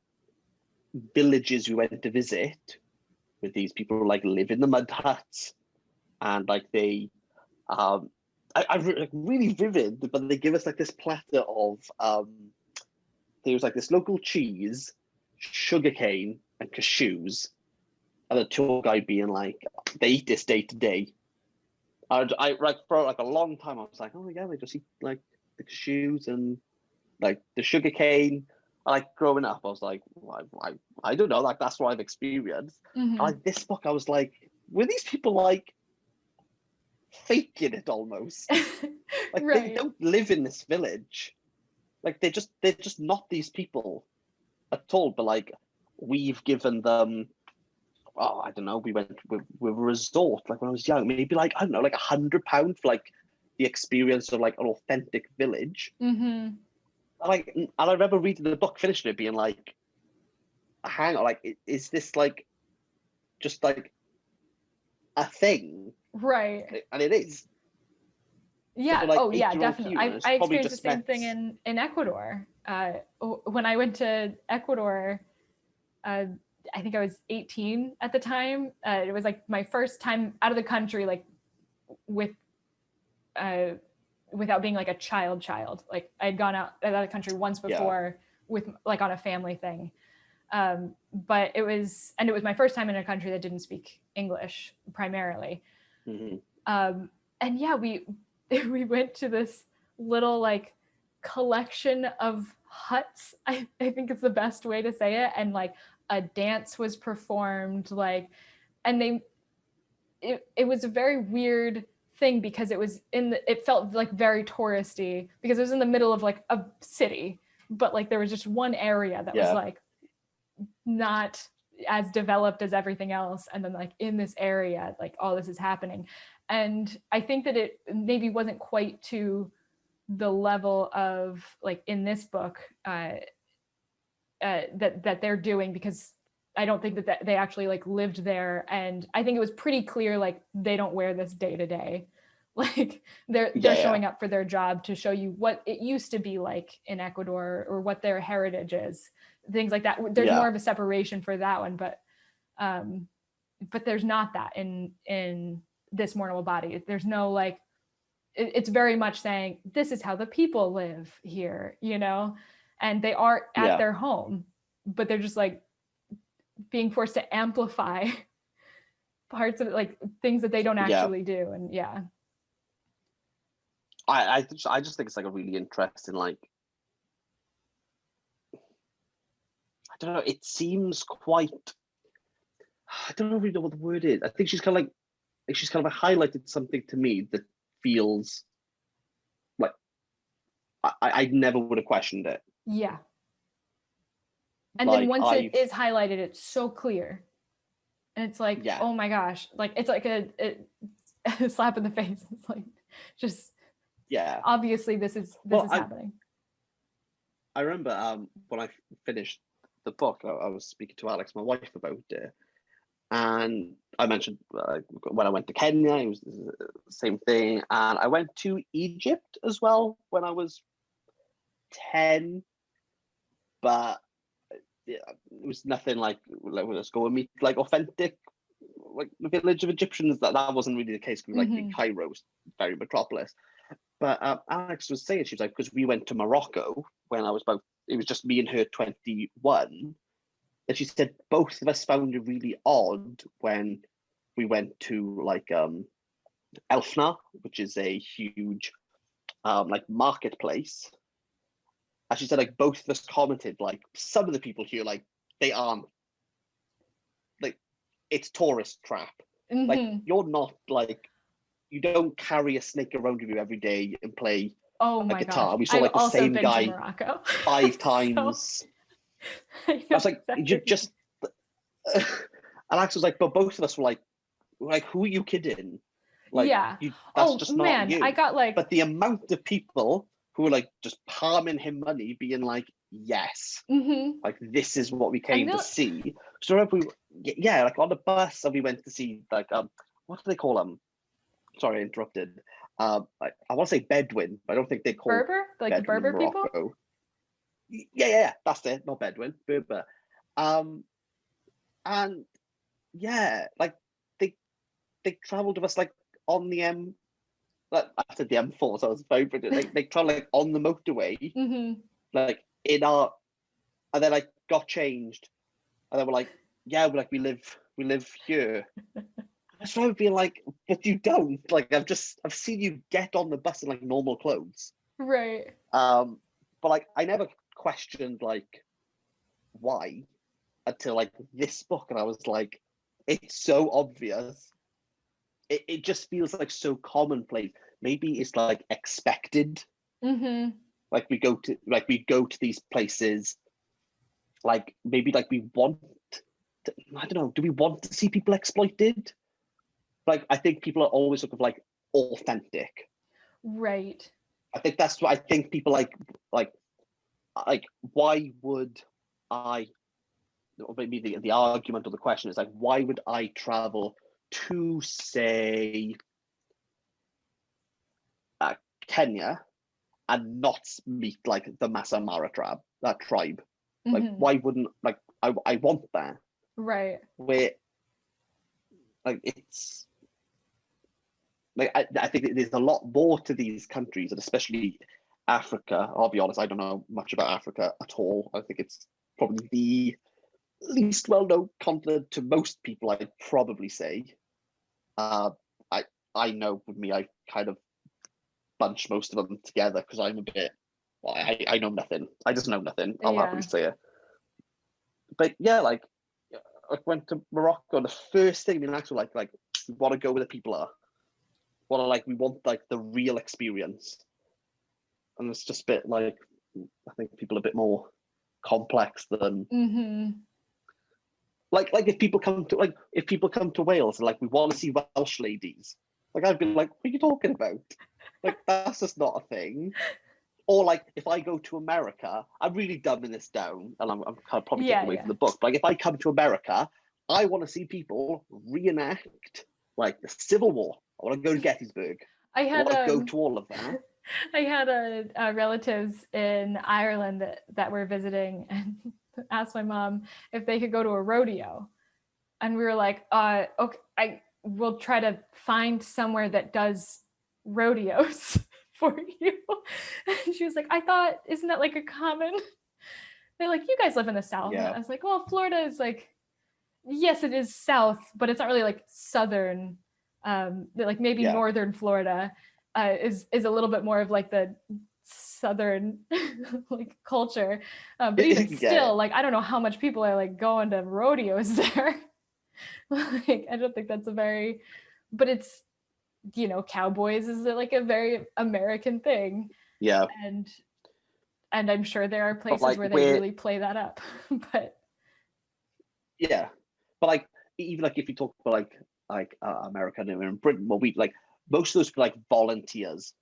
villages we went to visit with these people who like live in the mud huts, and like they I like really vivid, but they give us like this platter of there was like this local cheese, sugarcane, and cashews, and the tour guide being like, they eat this day to day. I like for like a long time I was like, oh yeah, they just eat like the cashews and like the sugarcane. Like growing up, I was like, well, I don't know, like that's what I've experienced. Like this book, I was like, were these people like faking it almost? Like Right. they don't live in this village. Like they're just not these people at all. But like we've given them, oh, I don't know, we went with a resort like when I was young, maybe like I don't know, like £100 for like the experience of like an authentic village. And I remember reading the book, finishing it, being like, hang on, like is this like just like a thing? Right. And it is. Yeah. So, like, Oh, yeah, 8-year-old definitely. Kieran has I probably experienced the just same thing in Ecuador. When I went to Ecuador, I think I was 18 at the time. It was like my first time out of the country, like with without being like a child. Like I'd gone out of the country once before with like on a family thing. But it was my first time in a country that didn't speak English primarily. And yeah, we went to this little like collection of huts. I think it's the best way to say it. And like a dance was performed, like, and it was a very weird thing because it felt like very touristy because it was in the middle of like a city, but like there was just one area that was like not as developed as everything else, and then like in this area like all this is happening. And I think that it maybe wasn't quite to the level of like in this book that they're doing, because I don't think that they actually like lived there. And I think it was pretty clear like they don't wear this day to day. Like they're showing up for their job to show you what it used to be like in Ecuador or what their heritage is, things like that. There's more of a separation for that one, but there's not that in this Mournable Body. There's no like, it's very much saying this is how the people live here, you know, and they are at their home, but they're just like being forced to amplify parts of it, like things that they don't actually do. And I just think it's like a really interesting, like, I don't know, it seems quite, I don't really know what the word is. I think she's kind of like highlighted something to me that feels like I never would have questioned it. Yeah. And like, then once it is highlighted, it's so clear. And it's like, oh my gosh, like it's like a slap in the face. It's like just obviously this is happening. I remember when I finished the book, I was speaking to Alex, my wife, about it. And I mentioned when I went to Kenya, it was the same thing. And I went to Egypt as well when I was 10. But it was nothing like let's go and meet like authentic, like the village of Egyptians. That wasn't really the case. Because like in Cairo, very metropolis. But Alex was saying, she was like, because we went to Morocco when I was it was just me and her, 21. And she said both of us found it really odd when we went to like Elfna, which is a huge like marketplace. And she said like both of us commented like some of the people here, like they aren't, like it's tourist trap. Like you're not like, you don't carry a snake around with you every day and play a guitar. We saw like the same guy 5 times. I was like, you just. Alex was like, but both of us were like like, who are you kidding? Like, Yeah. that's Oh just not man, you. I got like But the amount of people who are like just palming him money, being like, yes, mhm. like this is what we And came to they'll see. So remember yeah, like on the bus, and we went to see like what do they call them? Sorry, I interrupted. I want to say Bedouin, but I don't think they call Berber, like the Bedouin in Berber people. Morocco. Yeah, that's it, not Bedouin, Berber. And yeah, like they travelled with us like on the like I said the M4, so I was very British. They travelled like on the motorway, Hmm. like in our, and then like got changed, and then we're like, yeah, we're like we live here. I just remember being like, but you don't. Like I've seen you get on the bus in like normal clothes. Right. But like I never questioned like why until like this book, and I was like, it's so obvious. It just feels like so commonplace. Maybe it's like expected. Hmm. Like we go to these places. Like maybe like we want to, I don't know. Do we want to see people exploited? Like I think people are always looking for like authentic. Right. I think that's what I think people like why would I, or maybe the argument or the question is like, why would I travel to say Kenya and not meet like the Maaza Mara tribe? Like Hmm. why wouldn't like I want that, Right. where like it's like I think there's a lot more to these countries, and especially Africa. I'll be honest, I don't know much about Africa at all. I think it's probably the least well-known continent to most people, I'd probably say. Uh, I know with me, I kind of bunch most of them together because I'm a bit. Well, I know nothing. I just know nothing. I'll happily Yeah. say it. But yeah, like I went to Morocco. The first thing, I mean, actually, like we want to go where the people are. We want like the real experience, and it's just a bit like I think people are a bit more complex than Hmm. like if people come to Wales and like we want to see Welsh ladies, like I'd be like, what are you talking about? Like that's just not a thing. Or like if I go to America, I'm really dumbing this down, and I'm kind of probably taking Yeah. away Yeah. from the book. But like if I come to America, I want to see people reenact like the Civil War. I want to go to Gettysburg. I I had want to go to all of that. I had relatives in Ireland that were visiting and asked my mom if they could go to a rodeo. And we were like, okay, I will try to find somewhere that does rodeos for you. And she was like, I thought, isn't that like a common? They're like, you guys live in the South. And Yeah, I was like, well, Florida is like, yes, it is South, but it's not really like Southern. Like maybe yeah, Northern Florida is a little bit more of like the Southern like culture. But even yeah. still, like I don't know how much people are like going to rodeos there. Like I don't think that's a very, but it's cowboys is like a very American thing, Yeah, and I'm sure there are but places like where they we're really play that up. But yeah, but like even like if you talk about America and Britain, well, we like most of those like volunteers,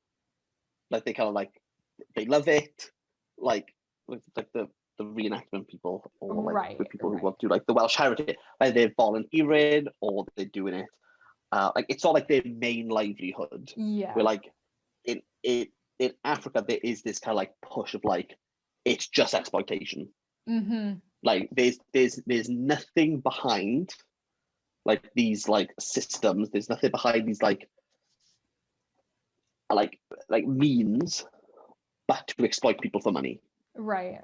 like they kind of like they love it, like the reenactment people or like the right, people who right, want to do like the Welsh heritage, like they're volunteering or they're doing it. Like it's not like their main livelihood. Where yeah, like in Africa there is this kind of like push of like it's just exploitation. mm-hmm, Like there's nothing behind like these like systems. There's nothing behind these like means but to exploit people for money. right,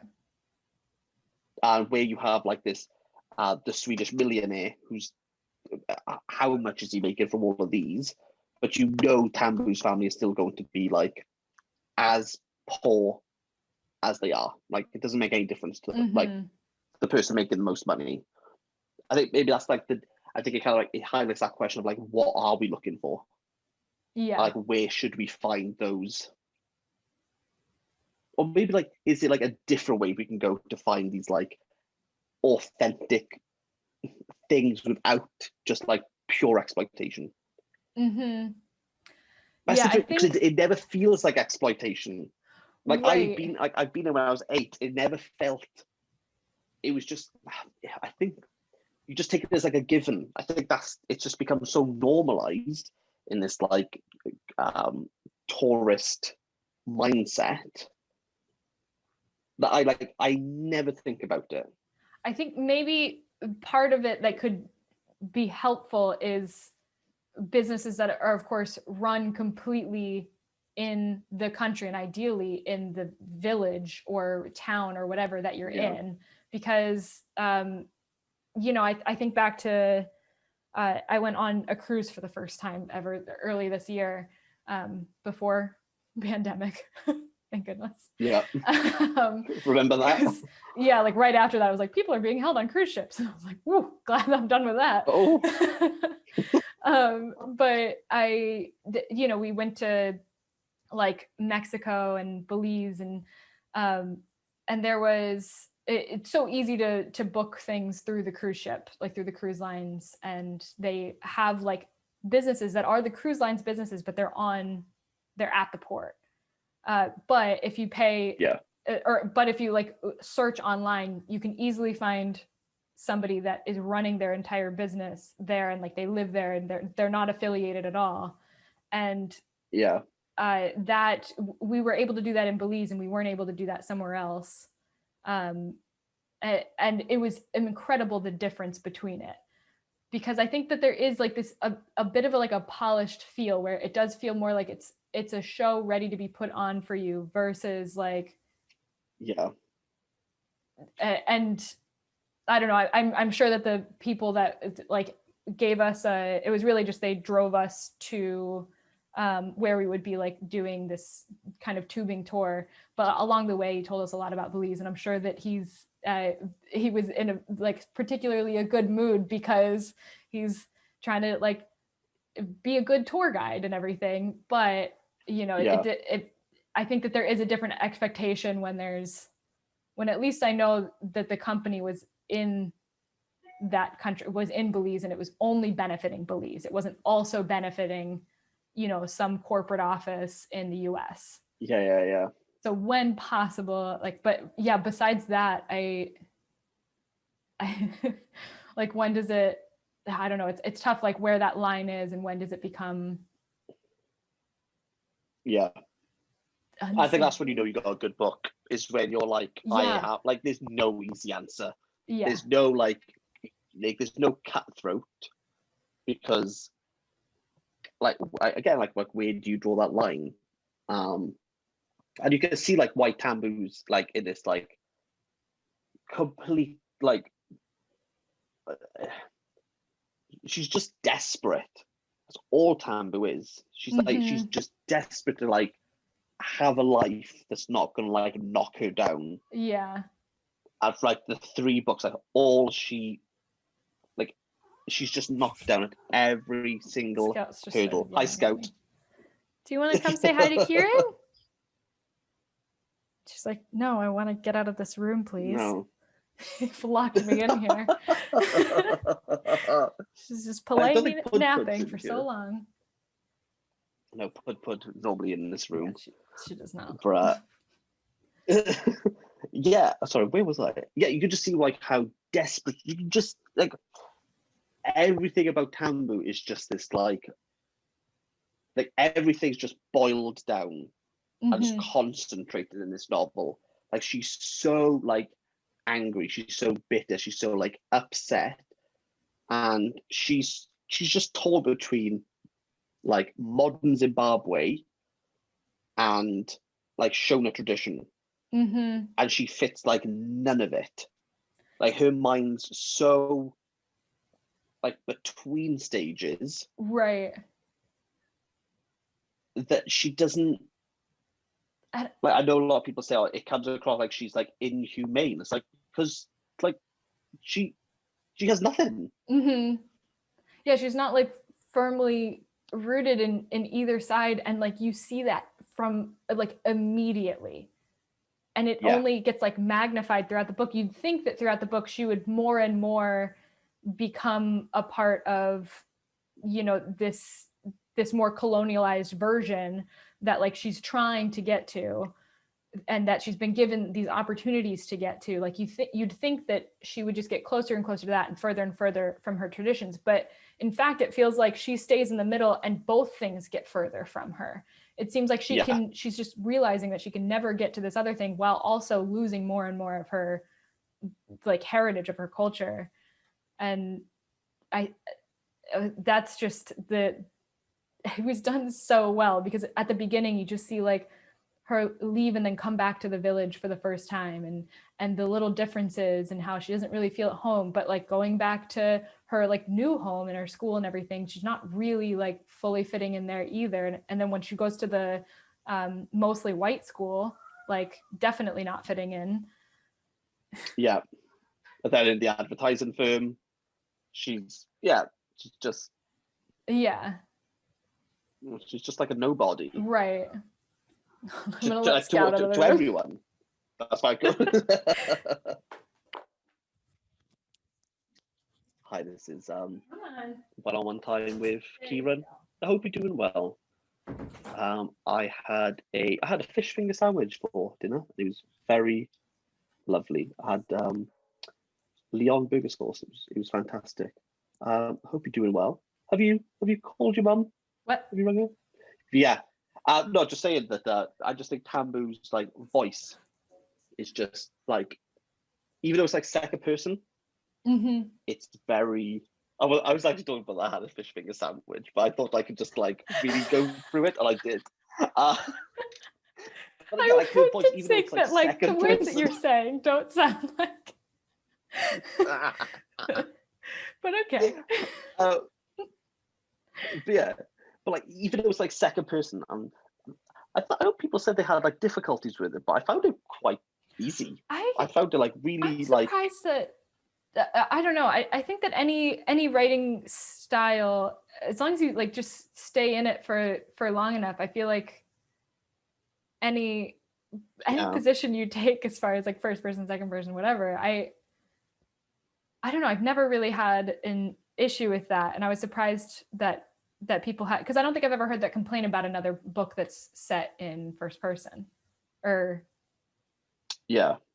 And where you have like this the Swedish millionaire who's how much is he making from all of these, but Tambu's family is still going to be like as poor as they are. Like it doesn't make any difference to like mm-hmm, the person making the most money. I think maybe that's like I think it kind of like it highlights that question of like what are we looking for? yeah, Like where should we find those? Or maybe like is it like a different way we can go to find these like authentic things without just like pure exploitation. Mm-hmm. That's Yeah, the I thing, because think it never feels like exploitation. Like right. I've been there when I was 8. It never felt. It was just. I think you just take it as like a given. I think it's just become so normalized in this like tourist mindset that I never think about it. I think maybe part of it that could be helpful is businesses that are, of course, run completely in the country and ideally in the village or town or whatever that you're in, because I think back to I went on a cruise for the first time ever early this year, before pandemic. Thank goodness. Yeah. um, Remember that? yeah, like right after that, I was like, people are being held on cruise ships. And I was like, whoa, glad I'm done with that. Oh. But we went to like Mexico and Belize, and there was it's so easy to book things through the cruise ship, like through the cruise lines, and they have like businesses that are the cruise lines businesses, but they're at the port. But if you pay, but if you like search online, you can easily find somebody that is running their entire business there, and like they live there, and they're not affiliated at all. And that we were able to do that in Belize, and we weren't able to do that somewhere else. And it was incredible, the difference between it, because I think that there is like this a bit of a polished feel, where it does feel more like it's a show ready to be put on for you, versus like and I don't know, I'm sure that the people that like gave us it was really just, they drove us to where we would be like doing this kind of tubing tour, but along the way he told us a lot about Belize, and I'm sure that he was in a like particularly a good mood, because he's trying to like be a good tour guide and everything. But I think that there is a different expectation when at least I know that the company was in that country, was in Belize, and it was only benefiting Belize. It wasn't also benefiting some corporate office in the US. So when possible, like, but yeah, besides that, I like, when does it, I don't know, it's tough, like where that line is, and when does it become I think that's when you know you got a good book, is when you're like, I have like, there's no easy answer. There's no like there's no cutthroat, because like again, like where do you draw that line? And you can see like why Tambu's like in this like complete like she's just desperate. That's all Tambu is. She's like she's just desperate to like have a life that's not gonna like knock her down. And for like the 3 books, like all she's just knocked down at every single hurdle. Hi, Scout. Do you want to come say hi to Kieran? She's like, no, I want to get out of this room, please. No. You've locked me in here. She's just politely napping for so long. No, Pud normally in this room. Yeah, she does not. But yeah, sorry, where was I? Yeah, you could just see like how desperate. You can just like everything about Tambu is just this like everything's just boiled down and just concentrated in this novel. Like she's so like angry, she's so bitter, she's so like upset, and she's just torn between like modern Zimbabwe and like Shona tradition. And she fits like none of it. Like her mind's so like between stages, right, that she doesn't like. I know a lot of people say, oh, it comes across like she's like inhumane. It's like, because like she has nothing. Yeah, she's not like firmly rooted in either side, and like you see that from like immediately, and it only gets like magnified throughout the book. You'd think that throughout the book she would more and more become a part of you know, this more colonialized version that like she's trying to get to, and that she's been given these opportunities to get to. Like you'd think that she would just get closer and closer to that and further from her traditions. But in fact, it feels like she stays in the middle and both things get further from her. It seems like she's just realizing that she can never get to this other thing while also losing more and more of her like heritage of her culture. And that's just it was done so well, because at the beginning you just see like her leave and then come back to the village for the first time, and the little differences and how she doesn't really feel at home, but like going back to her like new home and her school and everything, she's not really like fully fitting in there either. And then when she goes to the mostly white school, like definitely not fitting in. Yeah. But then in the advertising firm, she's just like a nobody. Right. To everyone. That's my good. Hi, this is one-on-one time with Kieran. I hope you're doing well. I had a fish finger sandwich for dinner. It was very lovely. I had Leon burger sauce. It was fantastic. Hope you're doing well. Have you called your mum? What? Have you rung her? Yeah. No, just saying that I just think Tambu's like voice is just like, even though it's like second person, it's very. I was actually talking about that. I had a fish finger sandwich, but I thought I could just like really go through it, and I did. I would just think that like the words that you're saying don't sound like. But okay. But yeah, but like even though it's like second person, I know people said they had like difficulties with it, but I found it quite easy. I found it like really I'm surprised that I don't know. I think that any writing style, as long as you like just stay in it for long enough, I feel like any position you take as far as like first person, second person, whatever, I don't know. I've never really had an issue with that, and I was surprised that people had, because I don't think I've ever heard that complain about another book that's set in first person or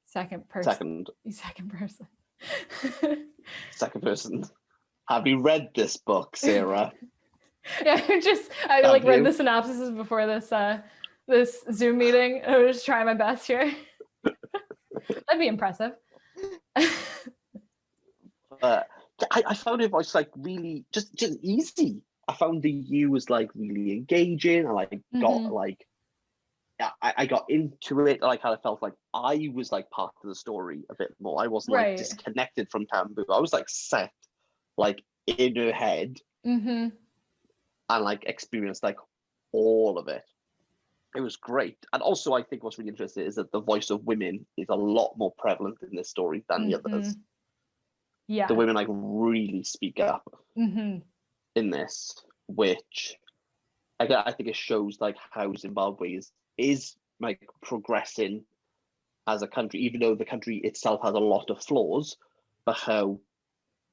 second person. Second person. Have you read this book, Sarah? Yeah, I like read the synopsis before this this Zoom meeting. I was just trying my best here. That'd be impressive. I found it was like really just easy. I found the U was like really engaging. I like got like I got into it. Like I felt like I was like part of the story a bit more. I wasn't like disconnected from Tambu. I was like set like in her head and like experienced like all of it. It was great. And also I think what's really interesting is that the voice of women is a lot more prevalent in this story than the others. Yeah, the women like really speak up in this, which I think it shows like how Zimbabwe is like progressing as a country, even though the country itself has a lot of flaws, but how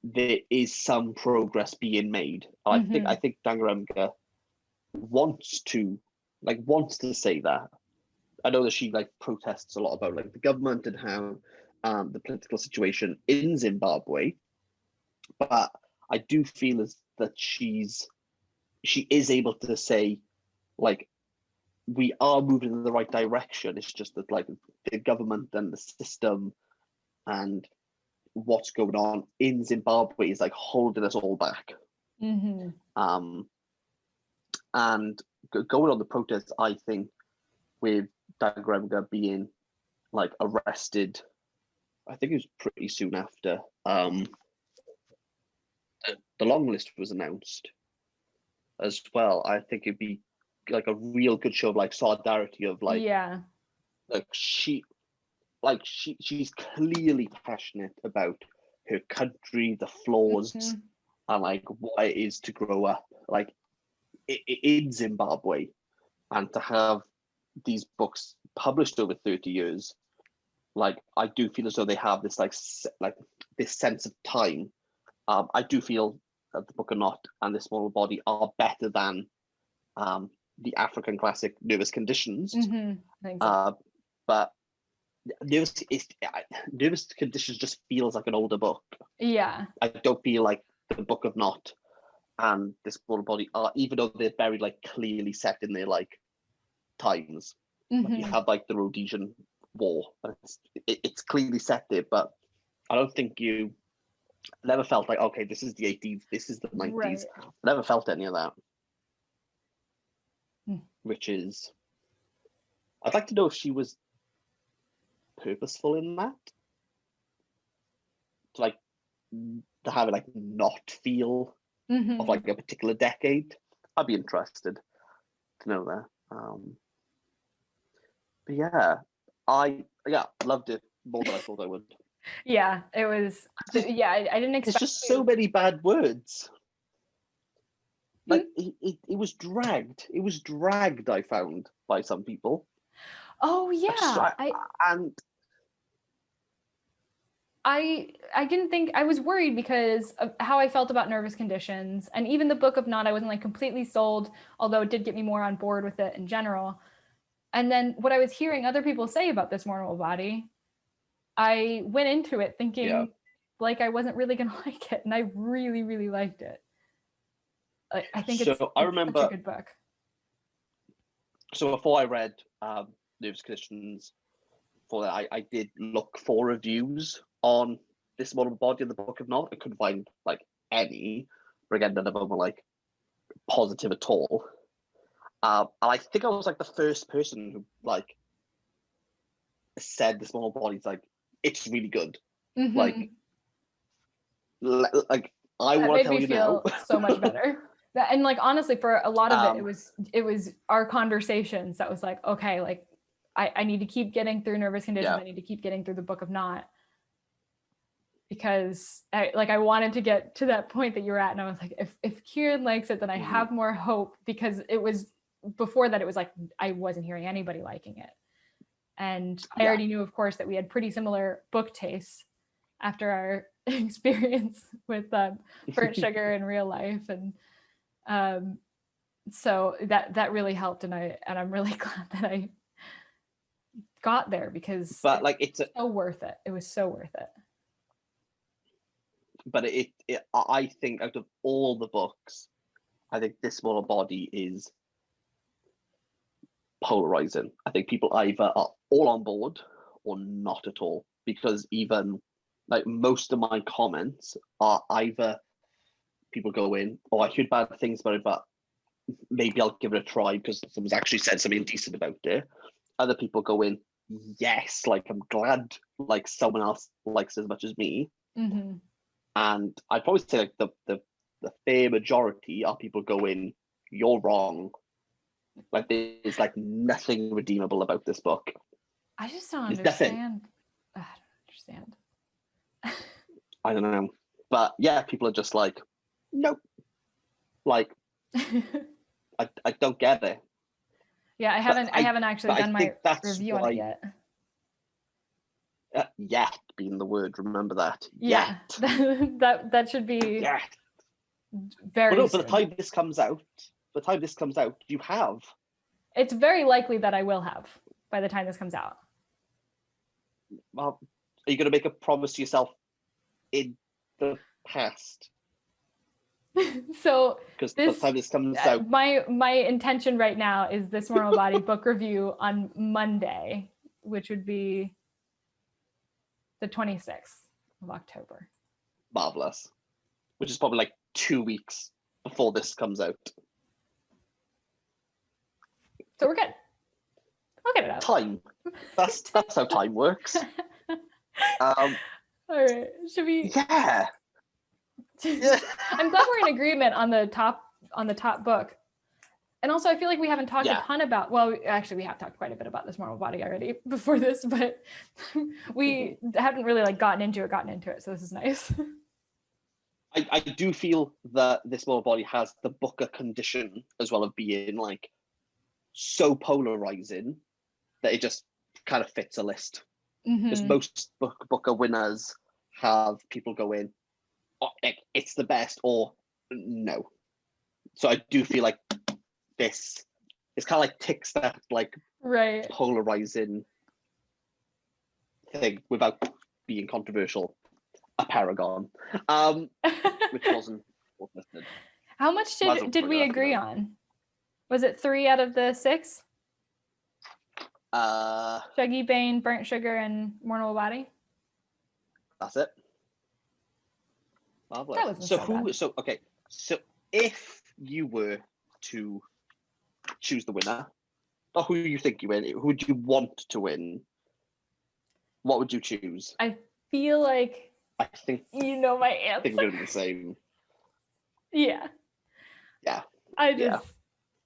there is some progress being made. I think Dangarembga wants to say that. I know that she like protests a lot about like the government and how the political situation in Zimbabwe, but I do feel as that she is able to say like we are moving in the right direction. It's just that like the government and the system and what's going on in Zimbabwe is like holding us all back. And going on the protests, I think with Dangarembga being like arrested, I think it was pretty soon after the long list was announced as well. I think it'd be like a real good show of like solidarity of like she's clearly passionate about her country, the flaws, and like what it is to grow up like in Zimbabwe, and to have these books published over 30 years. Like I do feel as though they have this like this sense of time. I do feel the Book of Knot and This Mournable Body are better than the African classic Nervous Conditions. I think so. But Nervous Conditions just feels like an older book. Yeah. I don't feel like the Book of Knot and This Mournable Body are, even though they're very like clearly set in their like times. Like, you have like the Rhodesian War, and it's clearly set there, but I don't think you never felt like, okay, this is the 80s, this is the 90s. Right. Never felt any of that. Hmm. Which is, I'd like to know if she was purposeful in that, to have it like not feel of like a particular decade. I'd be interested to know that. But yeah, I loved it more than I thought I would. Yeah, it was. Yeah, I didn't expect. There's just so many bad words. Like it was dragged. It was dragged, I found, by some people. Oh yeah, I didn't think, I was worried because of how I felt about Nervous Conditions, and even the Book of Knot, I wasn't like completely sold, although it did get me more on board with it in general. And then what I was hearing other people say about This Mournable Body, I went into it thinking like I wasn't really gonna like it, and I really, really liked it. I think it's such a good book. So before I read Nervous Conditions, for that, I did look for reviews on This Mournable Body and the Book of Knot. I couldn't find like any, but again, none of them were like positive at all. And I think I was like the first person who like said This Mournable Body's like, it's really good. Like I want to tell you now. So much better. And like honestly, for a lot of it was our conversations that was like, okay, like I need to keep getting through Nervous Conditions. I need to keep getting through the Book of Knot, because I wanted to get to that point that you're at, and I was like, if Kieran likes it, then I have more hope, because it was before that it was like I wasn't hearing anybody liking it, and I already knew, of course, that we had pretty similar book tastes after our experience with Burnt Sugar in real life, and so that really helped, and I'm really glad that I got there, because it's so worth it. It was so worth it. But I think out of all the books, I think This Mournable Body is polarizing. I think people either are all on board or not at all, because even like most of my comments are either people go in, oh, I heard bad things about it, but maybe I'll give it a try because someone's actually said something decent about it. Other people go in, yes, like I'm glad like someone else likes it as much as me. And I'd probably say like the fair majority are people go in, you're wrong. Like there's like nothing redeemable about this book. I just don't understand. I don't understand. I don't know. But yeah, people are just like, nope. Like I don't get it. Yeah, I haven't actually done my review on it yet. Yet being the word, remember that. Yeah, that should be very. Well, no, by the time this comes out, you have. It's very likely that I will have by the time this comes out. Well, are you going to make a promise to yourself in the past? So because by the time this comes out, my intention right now is This Mournable Body book review on Monday, which would be the 26th of October. Marvelous. Which is probably like 2 weeks before this comes out. So we're good. I'll get it out. Time. That's how time works. All right. Should we? Yeah. I'm glad we're in agreement on the top book. And also, I feel like we haven't talked a ton about, well, actually, we have talked quite a bit about This Mournable Body already before this, but we haven't really like gotten into it. So this is nice. I do feel that This Mournable Body has the Booker condition as well of being like so polarizing that it just kind of fits a list. Because most Booker winners have people go in, oh, it's the best, or No. So I do feel like this is kind of like ticks that like Right. polarizing thing without being controversial. A paragon, which wasn't listed. How much did we agree on? Was it 3 out of the 6? Shuggie, Bain, Burnt Sugar, and Mournable Body. That's it. Marvelous. That wasn't so bad. So if you were to choose the winner, or who you think you win, who would you want to win? What would you choose? I feel like I think you know my answer. I think we're doing the same. Yeah. Yeah.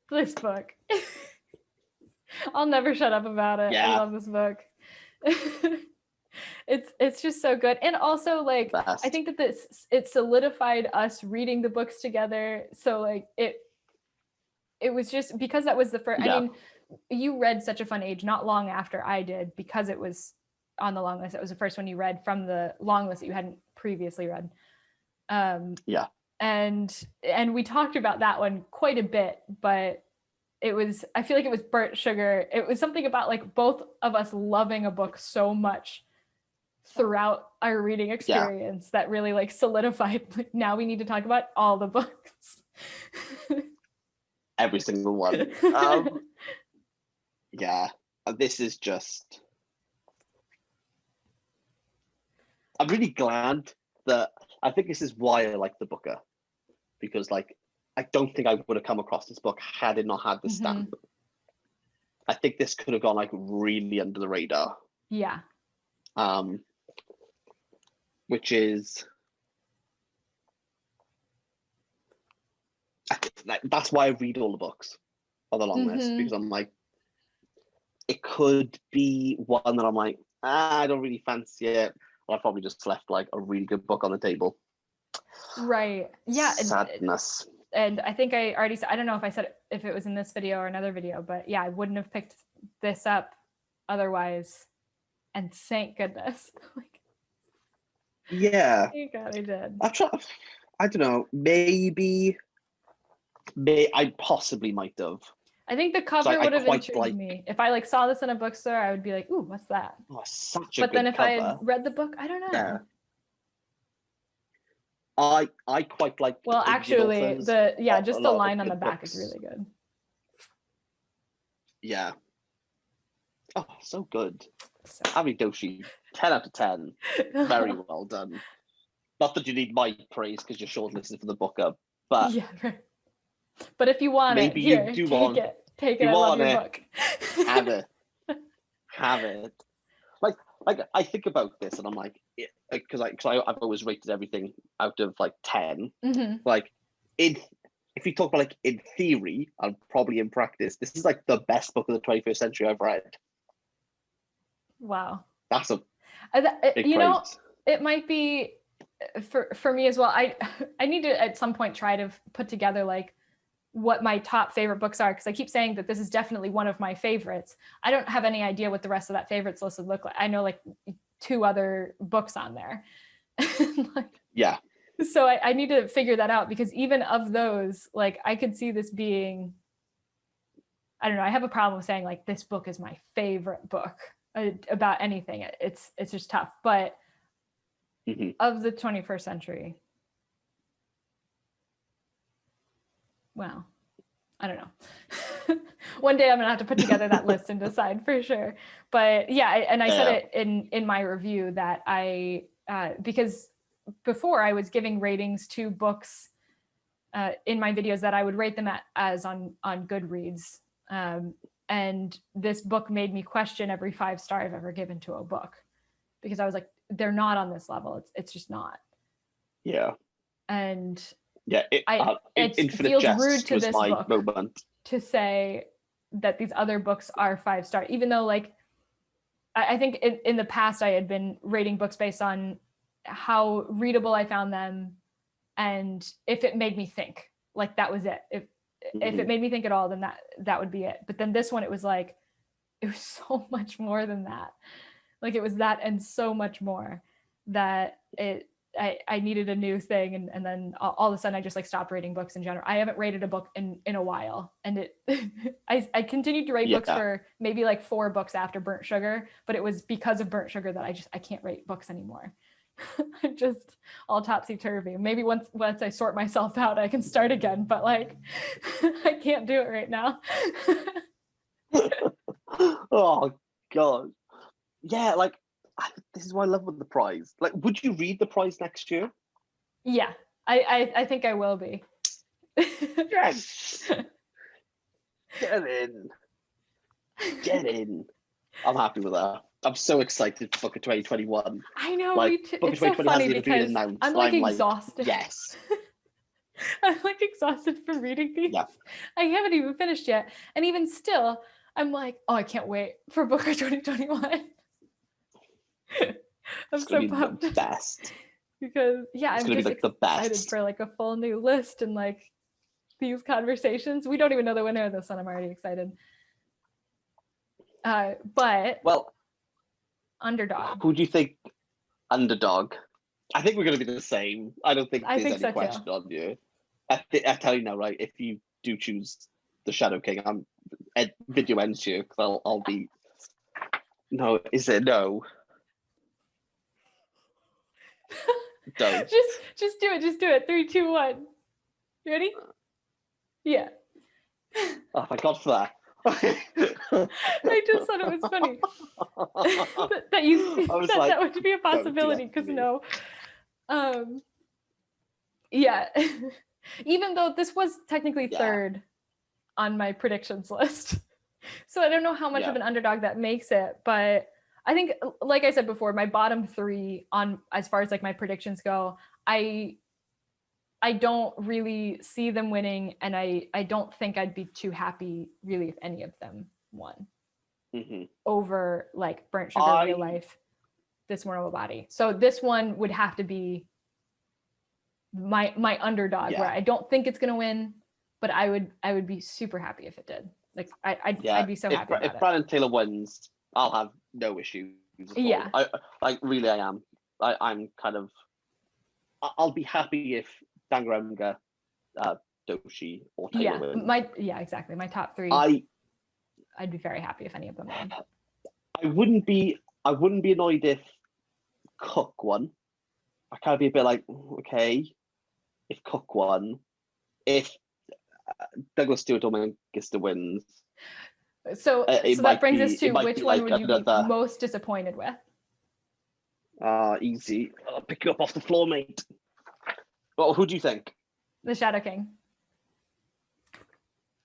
This book. I'll never shut up about it. Yeah. I love this book. It's just so good. And also like Best. I think that it solidified us reading the books together. So like it was just because that was the first. Yeah. I mean, you read Such a Fun Age not long after I did because it was on the long list. It was the first one you read from the long list that you hadn't previously read. Yeah. And we talked about that one quite a bit, but I feel like it was Burnt Sugar. It was something about like both of us loving a book so much throughout our reading experience that really like solidified, like, now we need to talk about all the books. Every single one. Yeah. This is just, I'm really glad that, I think this is why I like the Booker, because like I don't think I would have come across this book had it not had this stamp. I think this could have gone like really under the radar. Yeah. Which is, that's why I read all the books on the long list, because I'm like, it could be one that I'm like, I don't really fancy it. Or I probably just left like a really good book on the table. Right. Yeah. Sadness. And I think I already said, I don't know if I said if it was in this video or another video, but yeah, I wouldn't have picked this up otherwise. And thank goodness. Yeah. Thank God I did. I don't know. Maybe I possibly might have. I think the cover would have intrigued me. If I like saw this in a bookstore, I would be like, ooh, what's that? Oh, such a but good then if cover. I had read the book, I don't know. Yeah. I quite like. Well, actually, just the line on the back books. is really good. Yeah. Oh, so good. So. Avidoshi, 10 out of 10. Very well done. Not that you need my praise because you're shortlisted for the Booker, but yeah, right. But if you want it, here, take it. I love your book. Have it. Have it. Like I think about this and I'm like, because I've always rated everything out of like 10. Like, if you talk about like in theory and probably in practice, this is like the best book of the 21st century I've read. Wow. That's a big you know, praise. it might be for me as well. I need to at some point try to put together like what my top favorite books are, because I keep saying that this is definitely one of my favorites. I don't have any idea what the rest of that favorites list would look like. I know like 2 other books on there. Yeah. So I need to figure that out, because even of those, like I could see this being, I don't know, I have a problem saying like this book is my favorite book about anything. It's just tough. But of the 21st century, well, I don't know. One day I'm gonna have to put together that list and decide for sure. But yeah, I said it in my review that because before I was giving ratings to books in my videos that I would rate them as on Goodreads. And this book made me question every 5-star I've ever given to a book, because I was like, they're not on this level. It's just not. Yeah. And yeah, it feels rude to this book moment to say that these other books are 5-star, even though like I think in the past I had been rating books based on how readable I found them, and if it made me think, like that was it. If it made me think at all, then that would be it. But then this one, it was like, it was so much more than that. Like it was that and so much more, that it I needed a new thing, and then all of a sudden I just like stopped reading books in general. I haven't rated a book in a while, and it I continued to rate books for maybe like 4 books after Burnt Sugar, but it was because of Burnt Sugar that I can't rate books anymore. I'm just all topsy-turvy. Maybe once I sort myself out I can start again, but like I can't do it right now. Oh god. Yeah, like this is what I love with the prize. Like, would you read the prize next year? Yeah, I think I will be. Yes. Get in. Get in. I'm happy with that. I'm so excited for Booker 2021. I know, like, me too. Booker It's so 2020 funny hasn't even been because announced, I'm like and exhausted. Yes. I'm like exhausted from reading these. Yeah. I haven't even finished yet. And even still, I'm like, oh, I can't wait for Booker 2021. I'm so pumped. The best. Because I'm gonna just be, like, the excited best. for like a full new list and like these conversations. We don't even know the winner of this one. I'm already excited. But well, Underdog. Who do you think? Underdog. I think we're going to be the same. I don't think there's any so question too. on you. I tell you now, right? If you do choose the Shadow King, video ends here because I'll be. No, is it no? Don't. just do it. Just do it. 3, 2, 1. You ready? Yeah. Oh, thank God for that. I just thought it was funny that you said like, that would be a possibility because no. Yeah. Even though this was technically third on my predictions list. So I don't know how much of an underdog that makes it, but I think, like I said before, my bottom 3 on as far as like my predictions go, I don't really see them winning, and I don't think I'd be too happy really if any of them won over like Burnt Sugar, Real Life, This Mournable Body. So this one would have to be my underdog, where I don't think it's gonna win, but I would be super happy if it did. Like I'd be so happy about if it. Brandon Taylor wins, I'll have no issues at all. I really am. I'm kind of. I'll be happy if Dangarembga, Doshi, or Taylor wins. Exactly. My top 3. I'd be very happy if any of them won. I wouldn't be annoyed if Cook won. I kind of be a bit like, okay, if Cook won, if Douglas Stuart or Mengiste wins. So that brings us to which one would you be most disappointed with? Easy. I'll pick you up off the floor, mate. Well, who do you think? The Shadow King.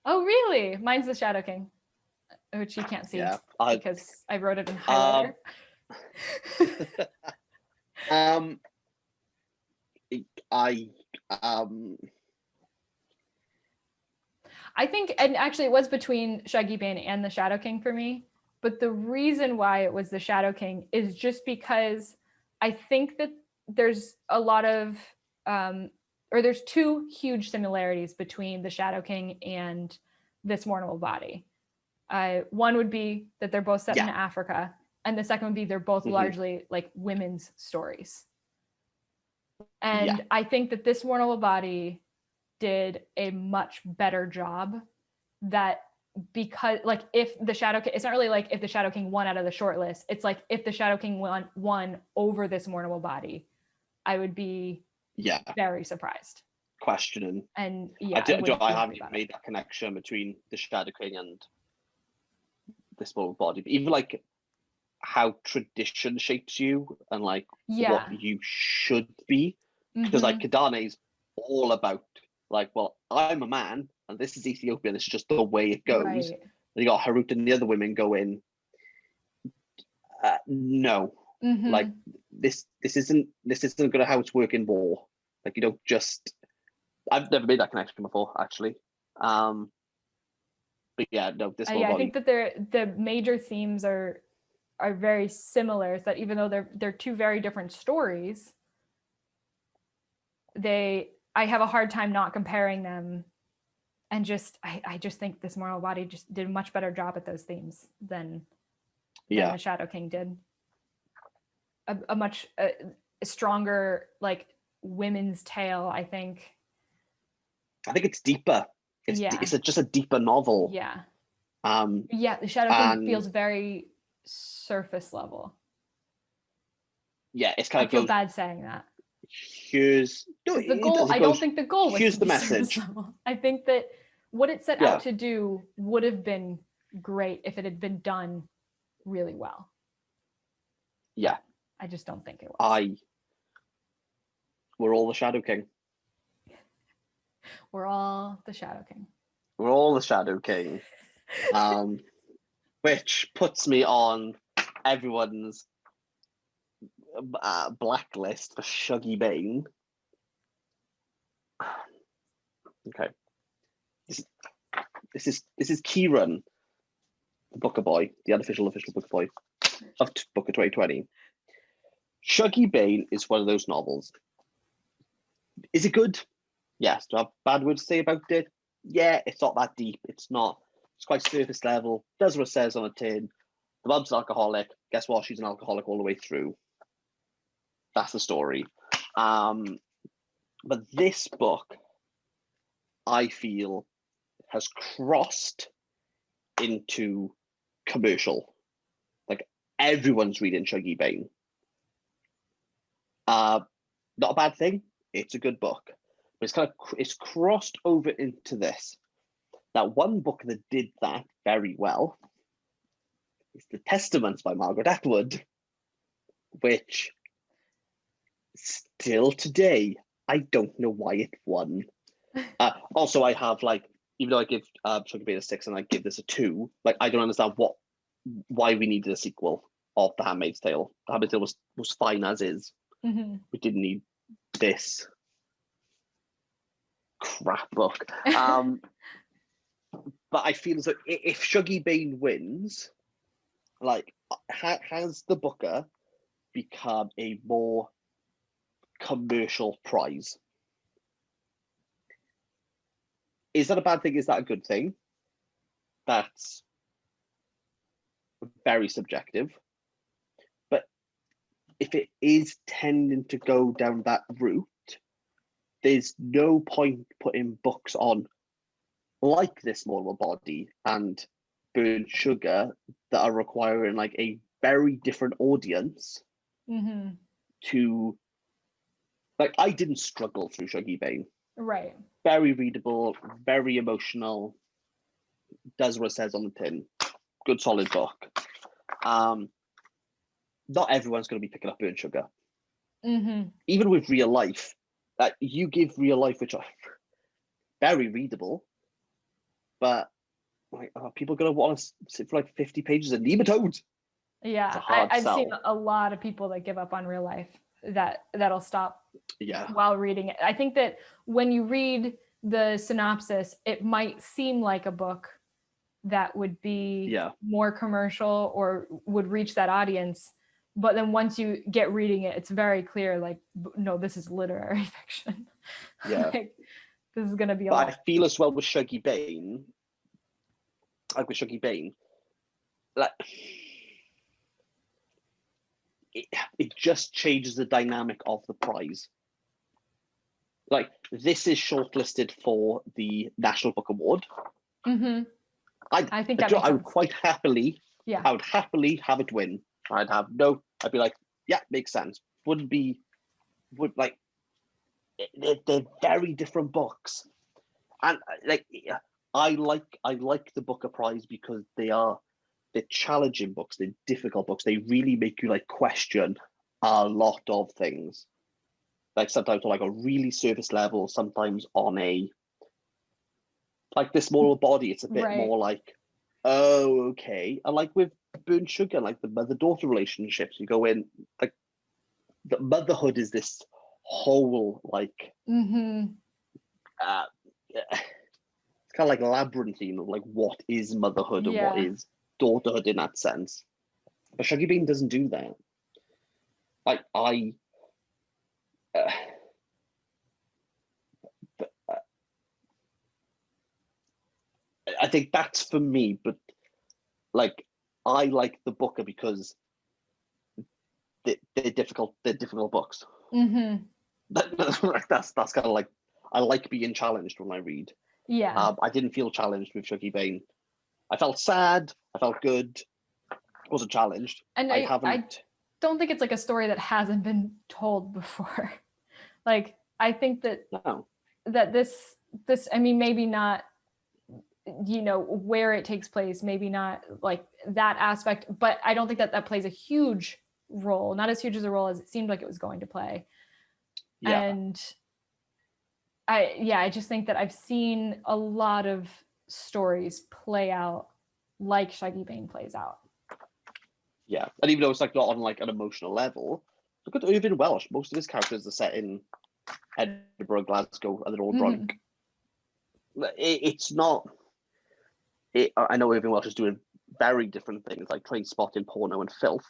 Oh, really? Mine's the Shadow King, which you can't see because I wrote it in highlighter. I think, and actually it was between Shuggie, Bain, and the Shadow King for me. But the reason why it was the Shadow King is just because I think that there's a lot of, or there's 2 huge similarities between the Shadow King and This Mournable Body. One would be that they're both set in Africa, and the second would be they're both largely like women's stories. And I think that This Mournable Body did a much better job, that because like if the Shadow King, it's not really like if the Shadow King won out of the shortlist, it's like if the Shadow King won over This Mournable Body, I would be very surprised. Questioning. And I haven't even made that connection between the Shadow King and This Mournable Body, but even like how tradition shapes you and like what you should be, because like Kadane is all about like, well, I'm a man and this is Ethiopia, this is just the way it goes. And you got Harut and the other women going, no, like this isn't gonna how it's working war. Like you don't just, I've never made that connection before actually. But yeah, no, This Mournable Body. I think that the major themes are very similar. Is that even though they're 2 very different stories, I have a hard time not comparing them, and just I just think This Mournable Body just did a much better job at those themes than the Shadow King did. A much stronger like women's tale, I think. I think it's deeper. It's just a deeper novel. Yeah. The Shadow King feels very surface level. Yeah, it's kind I of feel bad saying that. Here's the goal. I don't think the goal was here's to the be message. surface level. I think that what it set out to do would have been great if it had been done really well. Yeah. I just don't think it was. We're all the Shadow King. We're all the Shadow King. We're all the Shadow King. Which puts me on everyone's blacklist for Shuggie Bain. Okay. This is Kieran, the Booker Boy, the unofficial official Booker Boy of Booker 2020. Shuggie Bain is one of those novels. Is it good? Yes. Do I have bad words to say about it? Yeah, it's not that deep. It's quite surface level. Does what it says on a tin. The mum's an alcoholic. Guess what? She's an alcoholic all the way through. That's the story. But this book, I feel, has crossed into commercial. Like, everyone's reading Shuggie Bain. Not a bad thing. It's a good book. But it's crossed over into this. Now, one book that did that very well is The Testaments by Margaret Atwood, which still today, I don't know why it won. Also, I have even though I give Shuggie Bain a 6 and I give this a 2, I don't understand why we needed a sequel of The Handmaid's Tale. The Handmaid's Tale was fine as is. Mm-hmm. We didn't need this crap book. But I feel as though if Shuggie Bain wins, has the Booker become a more commercial prize? Is that a bad thing? Is that a good thing? That's very subjective. But if it is tending to go down that route, there's no point putting books on like This Mournable Body and Burnt Sugar that are requiring a very different audience to I didn't struggle through Shuggie Bain. Right. Very readable, very emotional, does what it says on the tin. Good solid book. Not everyone's going to be picking up Burnt Sugar. Even with Real Life, you give Real Life, which are very readable, but are people going to want to sit for 50 pages of nematodes? Yeah, I've seen a lot of people that give up on Real Life that'll stop while reading it. I think that when you read the synopsis, it might seem like a book that would be more commercial or would reach that audience. But then once you get reading it, it's very clear, no, this is literary fiction. Yeah. This is going to be I feel as well with Shuggie Bain, it just changes the dynamic of the prize. This is shortlisted for the National Book Award. I think that I would quite happily, I would happily have it win. I'd be like, yeah, makes sense. They're very different books, and I like the Booker Prize because they're challenging books, they're difficult books. They really make you question a lot of things. Sometimes on a really surface level, sometimes on a This Mournable Body, it's a bit more oh, okay. And with Burnt Sugar, the mother-daughter relationships, you go in, the motherhood is this whole it's kind of labyrinthine of what is motherhood and what is daughterhood in that sense. But Shuggie Bain doesn't do that. I think that's for me, but I like the Booker because they're difficult. They're difficult books. Mm-hmm. That's kind of like, I like being challenged when I read. Yeah. I didn't feel challenged with Shuggie Bain. I felt sad. I felt good. Wasn't challenged. And I I haven't. don't think it's like a story that hasn't been told before. Like, I think that No. that this I mean, maybe not, you know, where it takes place, maybe not like that aspect, but I don't think that plays a huge role, not as huge as a role as it seemed like it was going to play. Yeah. And I just think that I've seen a lot of stories play out like Shuggie Bain plays out. Yeah. And even though it's like not on like an emotional level, look at Irving Welsh. Most of his characters are set in Edinburgh, Glasgow, and they're all drunk. It's not. I know Irving Welsh is doing very different things, like train spotting, porno, and filth,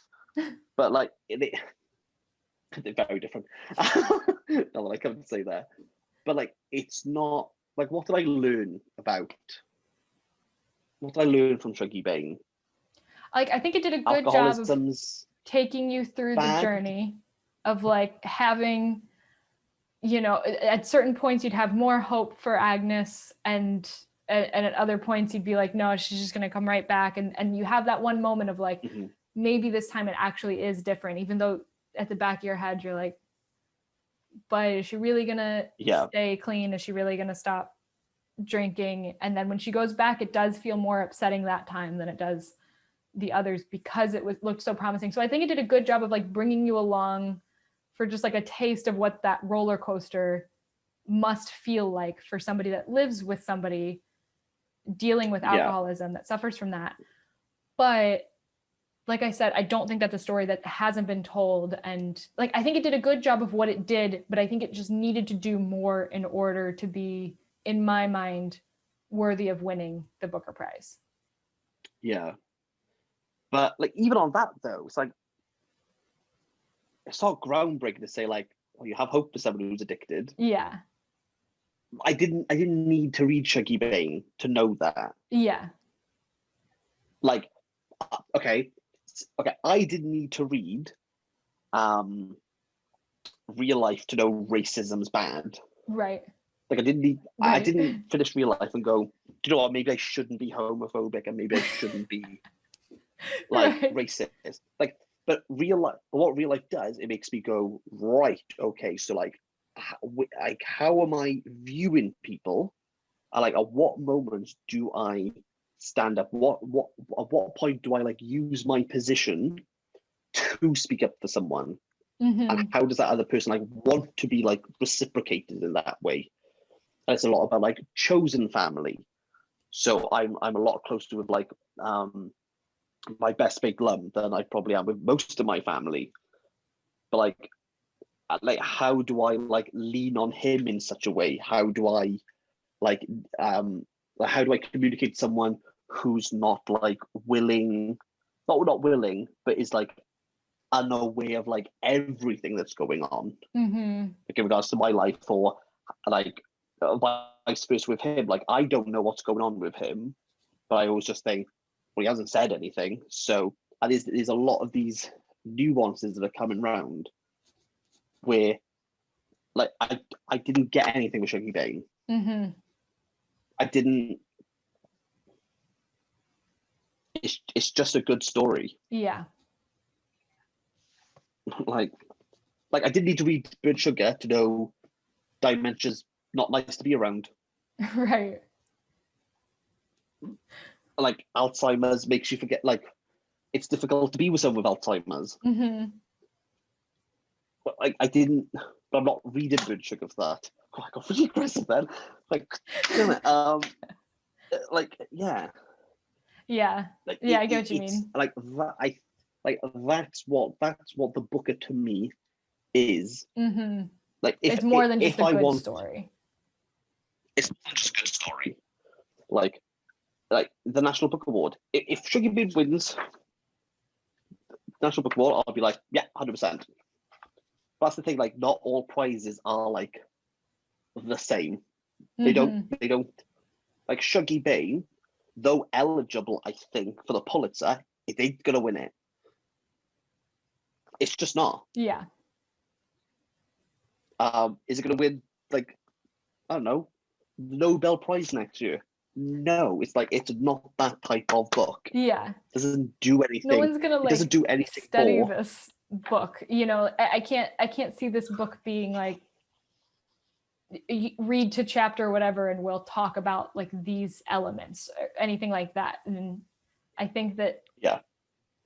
but like they're very different. Not that I come to say that, but like it's not like, what did I learn about? What did I learn from Shuggie Bain? Like, I think it did a good job of Alcoholism's taking you through the bad. journey of like having, you know, at certain points you'd have more hope for Agnes, and at other points you'd be like, no, she's just gonna come right back, and you have that one moment of like, maybe this time it actually is different, even though at the back of your head you're like, but is she really gonna stay clean? Is she really gonna stop drinking? And then when she goes back, it does feel more upsetting that time than it does the others, because it looked so promising. So I think it did a good job of like bringing you along for just like a taste of what that roller coaster must feel like for somebody that lives with somebody dealing with alcoholism, that suffers from that. But like I said, I don't think that's a story that hasn't been told. And like, I think it did a good job of what it did, but I think it just needed to do more in order to be, in my mind, worthy of winning the Booker Prize. Yeah. But like, even on that though, it's like, it's not groundbreaking to say like, well, you have hope for someone who's addicted. Yeah. I didn't need to read Shuggie Bain to know that. Yeah. Like, okay, I didn't need to read Real Life to know racism's bad. Right. Like, I didn't finish Real Life and go, do you know what, maybe I shouldn't be homophobic and maybe I shouldn't be like racist. Like, but what Real Life does, it makes me go, right, okay, so like how am I viewing people? Like, at what moments do I stand up? At what point do I like use my position to speak up for someone? And how does that other person like want to be like reciprocated in that way? And it's a lot about like chosen family. So I'm a lot closer with like my best mate Lum than I probably am with most of my family. But like how do I like lean on him in such a way? How do I how do I communicate to someone who's not like willing, not willing, but is like unaware of like everything that's going on, like in regards to my life, or like vice versa with him. Like, I don't know what's going on with him, but I always just think, well, he hasn't said anything. So, and there's a lot of these nuances that are coming round where like I didn't get anything with Shuggie Bain. I didn't. It's just a good story. Yeah. like I didn't need to read Bird Sugar to know dementia's not nice to be around. Right. Like, Alzheimer's makes you forget. Like, it's difficult to be with someone with Alzheimer's. But like, but I'm not reading Bird Sugar for that. Oh, I got really aggressive then. Like, damn it. Like, yeah. Yeah. Like, I get what you mean. Like that. That's what the Booker to me is. Like, it's more than just a good story. It's not just a good story. Like the National Book Award. If Shuggie Bain wins National Book Award, I'll be like, yeah, 100%. That's the thing. Like, not all prizes are like the same. They don't. Like, Shuggie Bain, though eligible, I think, for the Pulitzer, if they're gonna win it. It's just not. Yeah. Is it going to win, like, I don't know, Nobel Prize next year? No, it's like, it's not that type of book. Yeah. It doesn't do anything. No one's gonna It like doesn't do anything study more. this book. You know, I can't see this book being like read to chapter whatever and we'll talk about like these elements or anything like that. And I think that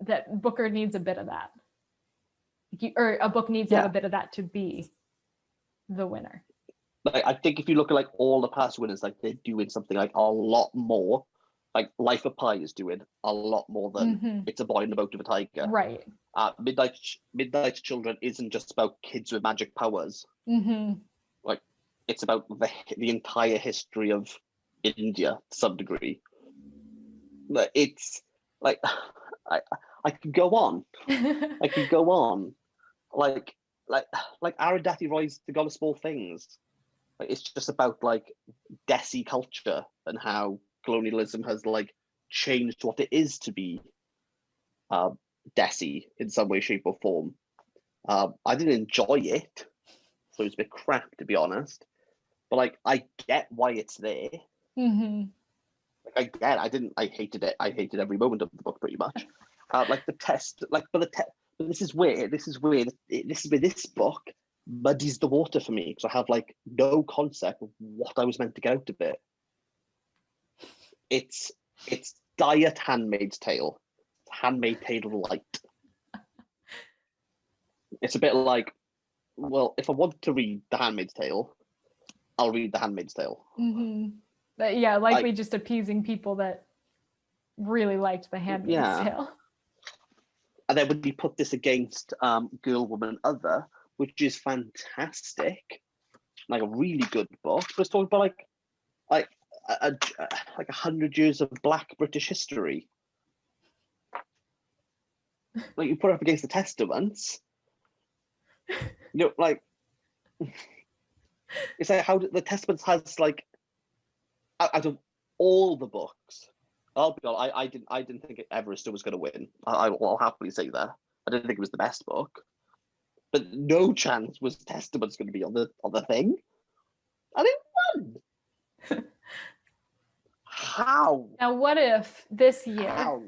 that Booker needs a bit of that. Or a book needs to have a bit of that to be the winner. Like, I think if you look at like all the past winners, like they're doing something like a lot more. Like Life of Pi is doing a lot more than It's a Boy in the Boat with a Tiger. Right. Midnight's Children isn't just about kids with magic powers. Like, it's about the entire history of India to some degree. It's like, I could go on. I could go on. Like Arundhati Roy's The God of Small Things. Like, it's just about like Desi culture and how colonialism has like changed what it is to be Desi in some way, shape, or form. I didn't enjoy it, so it was a bit crap, to be honest. But like, I get why it's there. Like, I hated it. I hated every moment of the book pretty much. Like the test, like, but this is where this book muddies the water for me, because I have like no concept of what I was meant to get out of it. It's Diet Handmaid's Tale. Handmaid's Tale Light. It's a bit like, well, if I want to read The Handmaid's Tale, I'll read The Handmaid's Tale. But yeah, likely just appeasing people that really liked The Handmaid's Tale. And then when you put this against Girl, Woman, Other, which is fantastic, like a really good book, but it's talking about like 100 years of Black British history. Like, you put it up against the Testaments, you know, like, it's like how the Testaments has like, out of all the books, I'll be honest, I didn't think Everest was going to win. I'll happily say that. I didn't think it was the best book, but no chance was Testament's going to be on the thing, and it won. How? Now, what if this year How?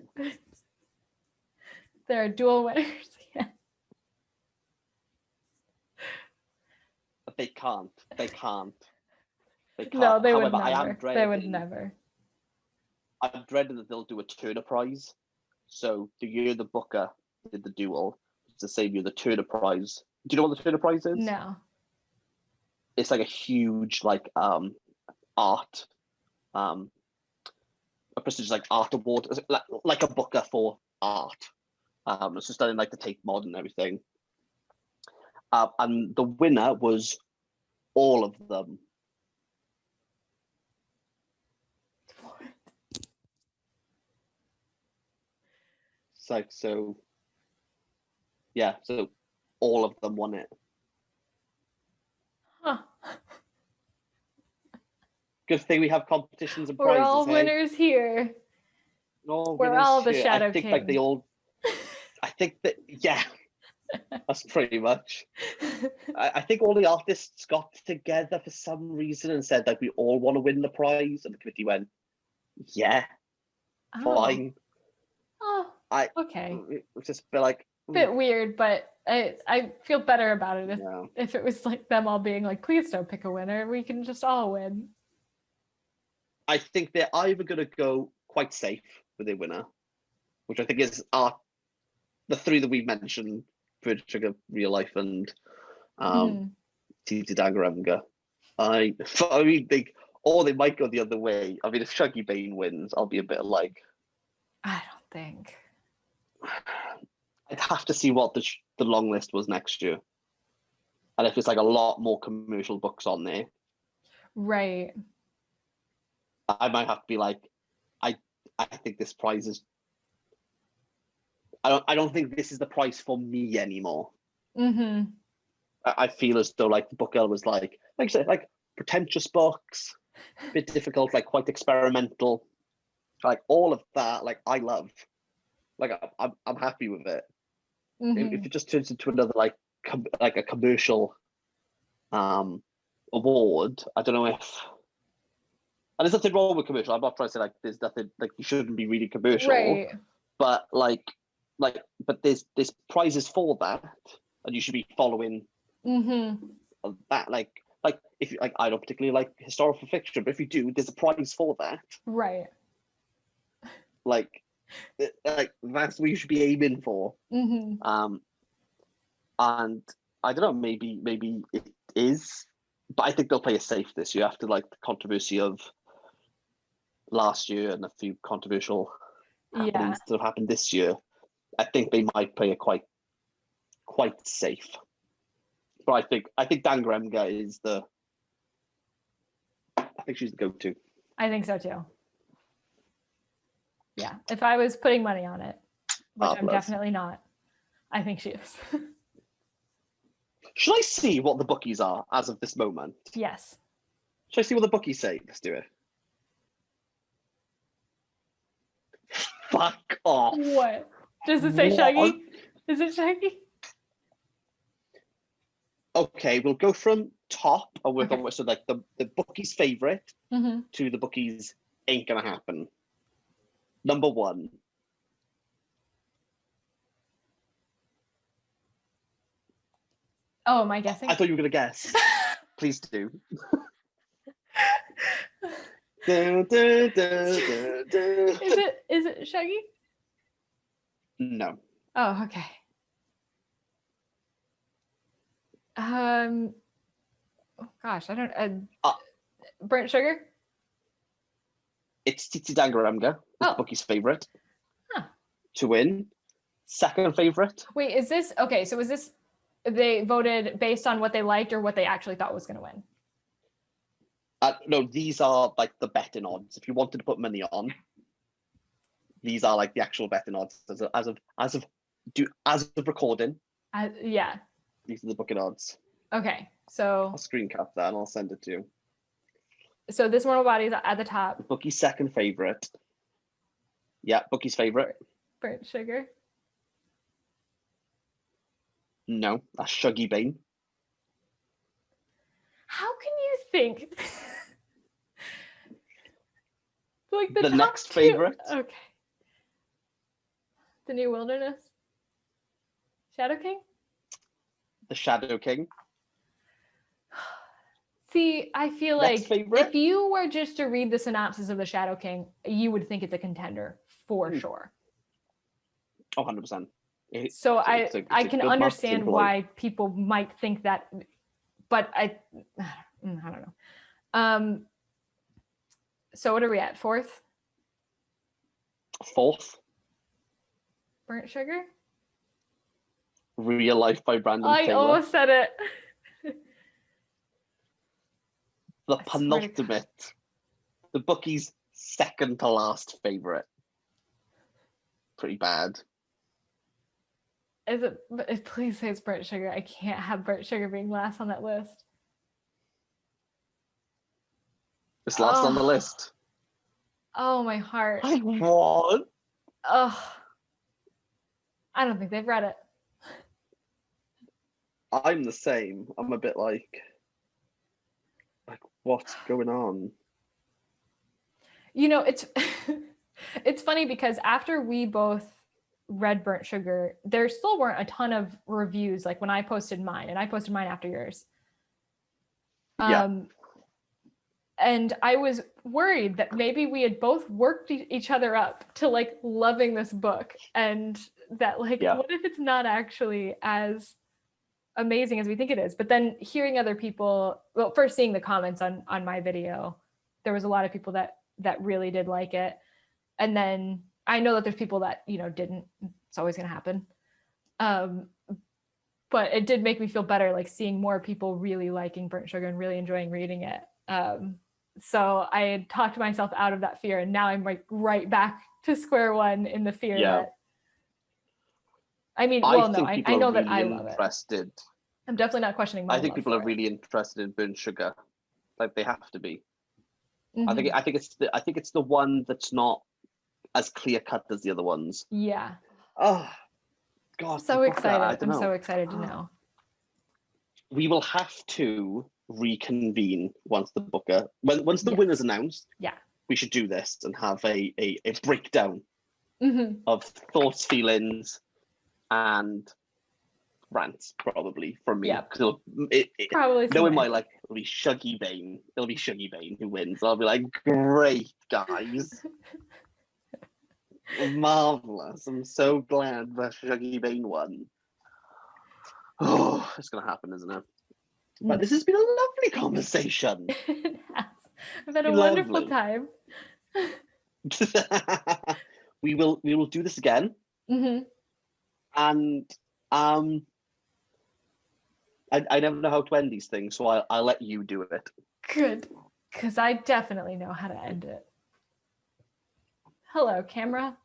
there are dual winners? But they can't. No, they would However, never. They would never. I'm dreading that they'll do a Turner Prize. So the year the Booker did the duel, it's the same year the Turner Prize. Do you know what the Turner Prize is? No. It's like a huge like art, a prestigious like art award, like a Booker for art. It's just done in like the Tate Modern and everything. And the winner was all of them. So all of them won it. Huh. Good thing we have competitions and We're prizes. all winners here. We're all the Shadow King. Like they all. I think that that's pretty much. I think all the artists got together for some reason and said like we all want to win the prize, and the committee went, fine. Oh, okay. It was just a bit like bit weird, but I feel better about it if it was like them all being like, please don't pick a winner. We can just all win. I think they're either going to go quite safe with their winner, which I think is the three that we mentioned, Bird Sugar, Real Life, and Tsitsi Dangarembga. I think, or they might go the other way. I mean, if Shuggie Bain wins, I'll be a bit like, I don't think. I'd have to see what the long list was next year, and if it's like a lot more commercial books on there, right? I might have to be like, I think this prize is. I don't think this is the prize for me anymore. I feel as though like the book was like I said, like pretentious books, a bit difficult, like quite experimental, like all of that. Like I love, like I'm happy with it. If it just turns into another like a commercial award, I don't know if. And there's nothing wrong with commercial. I'm not trying to say like there's nothing like you shouldn't be reading commercial, Right. but but there's prizes for that, and you should be following that. Like if you like, I don't particularly like historical fiction, but if you do, there's a prize for that. Right. Like that's what you should be aiming for. And I don't know, maybe it is, but I think they'll play it safe this year after like the controversy of last year and a few controversial happenings that have happened this year. I think they might play it quite safe. But I think Dangarembga is I think she's the go-to. I think so too. Yeah, if I was putting money on it, which I'm definitely not, I think she is. Should I see what the bookies are as of this moment? Yes. Should I see what the bookies say? Let's do it. Fuck off. What? Does it say Shuggie? Is it Shuggie? Okay, we'll go from top and work on so like the bookie's favorite to the bookie's ain't gonna happen. Number 1. Oh, am I guessing? I thought you were gonna guess. Please do. Is it Shuggie? No. Oh, okay. Oh gosh, I don't. Burnt sugar. It's Tsitsi Dangarembga, the bookie's favorite to win. Second favorite. Wait, is this okay? So is this they voted based on what they liked or what they actually thought was going to win? No, these are like the betting odds. If you wanted to put money on, these are like the actual betting odds as of recording. Yeah. These are the booking odds. Okay, so I'll screen cap that and I'll send it to you. So this Mournable body is at the top. The bookie's second favorite. Yeah, bookie's favorite. Burnt sugar. No, that's Shuggie Bain. How can you think? Like the top next two. favorite. Okay. The New Wilderness. Shadow King? The Shadow King. See, I feel Next like favorite? if you were just to read the synopsis of the Shadow King, you would think it's a contender for sure. Oh, 100%. So I can understand why people might think that, but I don't know. So what are we at? Fourth? Burnt sugar? Real Life by Brandon I Taylor. almost said it. The penultimate. The bookie's second to last favorite. Pretty bad. Is it? Please say it's burnt sugar. I can't have burnt sugar being last on that list. It's last on the list. Oh, my heart. I won. Oh, I don't think they've read it. I'm the same. I'm a bit like what's going on? You know, it's it's funny because after we both read Burnt Sugar, there still weren't a ton of reviews. Like when I posted mine, and I posted mine after yours. And I was worried that maybe we had both worked each other up to like loving this book, and that like, what if it's not actually as amazing as we think it is? But then hearing other people, well, first seeing the comments on my video, there was a lot of people that really did like it. And then I know that there's people that, didn't. It's always going to happen. But it did make me feel better, like seeing more people really liking Burnt Sugar and really enjoying reading it. So I had talked myself out of that fear, and now I'm like right back to square one in the fear that. I mean, well, no, I know that I love it. I'm definitely not questioning my love. I think people are really interested in Burnt Sugar, like they have to be. Mm-hmm. I think it's the one that's not as clear cut as the other ones. Yeah. Oh, God, So the Booker, excited. I don't I'm know. so excited to know. We will have to reconvene once the Booker, once the Yes. winner's announced. Yeah. We should do this and have a breakdown Mm-hmm. of thoughts, feelings, and rants, probably from me. Yeah. Because Probably some knowing my rant. luck, it'll be Shuggie Bain. It'll be Shuggie Bain who wins. I'll be like, great guys, marvelous. I'm so glad that Shuggie Bain won. Oh, it's gonna happen, isn't it? But this has been a lovely conversation. It has. I've had a Been wonderful lovely. time. we will do this again, Mm-hmm. and I never know how to end these things, so I'll let you do it. Good, because I definitely know how to end it. Hello, camera.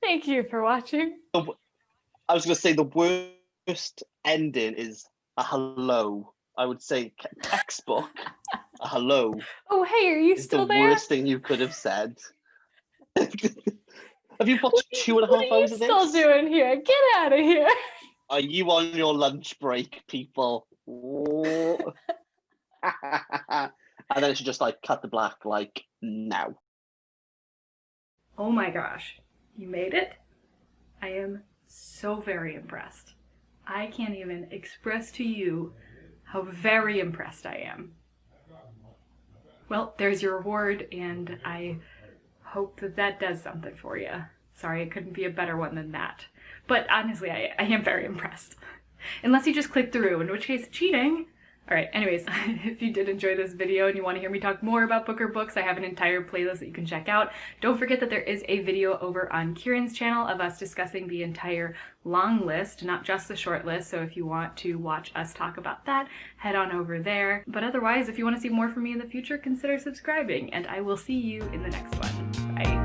Thank you for watching. I was gonna say the worst ending is a hello. I would say textbook. A hello Oh, hey, are you is still the there? worst thing you could have said. Have you watched What 2.5 are you hours of this? still doing here? Get out of here. Are you on your lunch break, people? And then it should just like cut the black like now. Oh my gosh, you made it? I am so very impressed. I can't even express to you how very impressed I am. Well, there's your reward, and I hope that that does something for you. Sorry, it couldn't be a better one than that. But honestly, I am very impressed. Unless you just click through, in which case, cheating. Alright, anyways, if you did enjoy this video and you want to hear me talk more about Booker books, I have an entire playlist that you can check out. Don't forget that there is a video over on Kieran's channel of us discussing the entire long list, not just the short list, so if you want to watch us talk about that, head on over there. But otherwise, if you want to see more from me in the future, consider subscribing, and I will see you in the next one. Bye.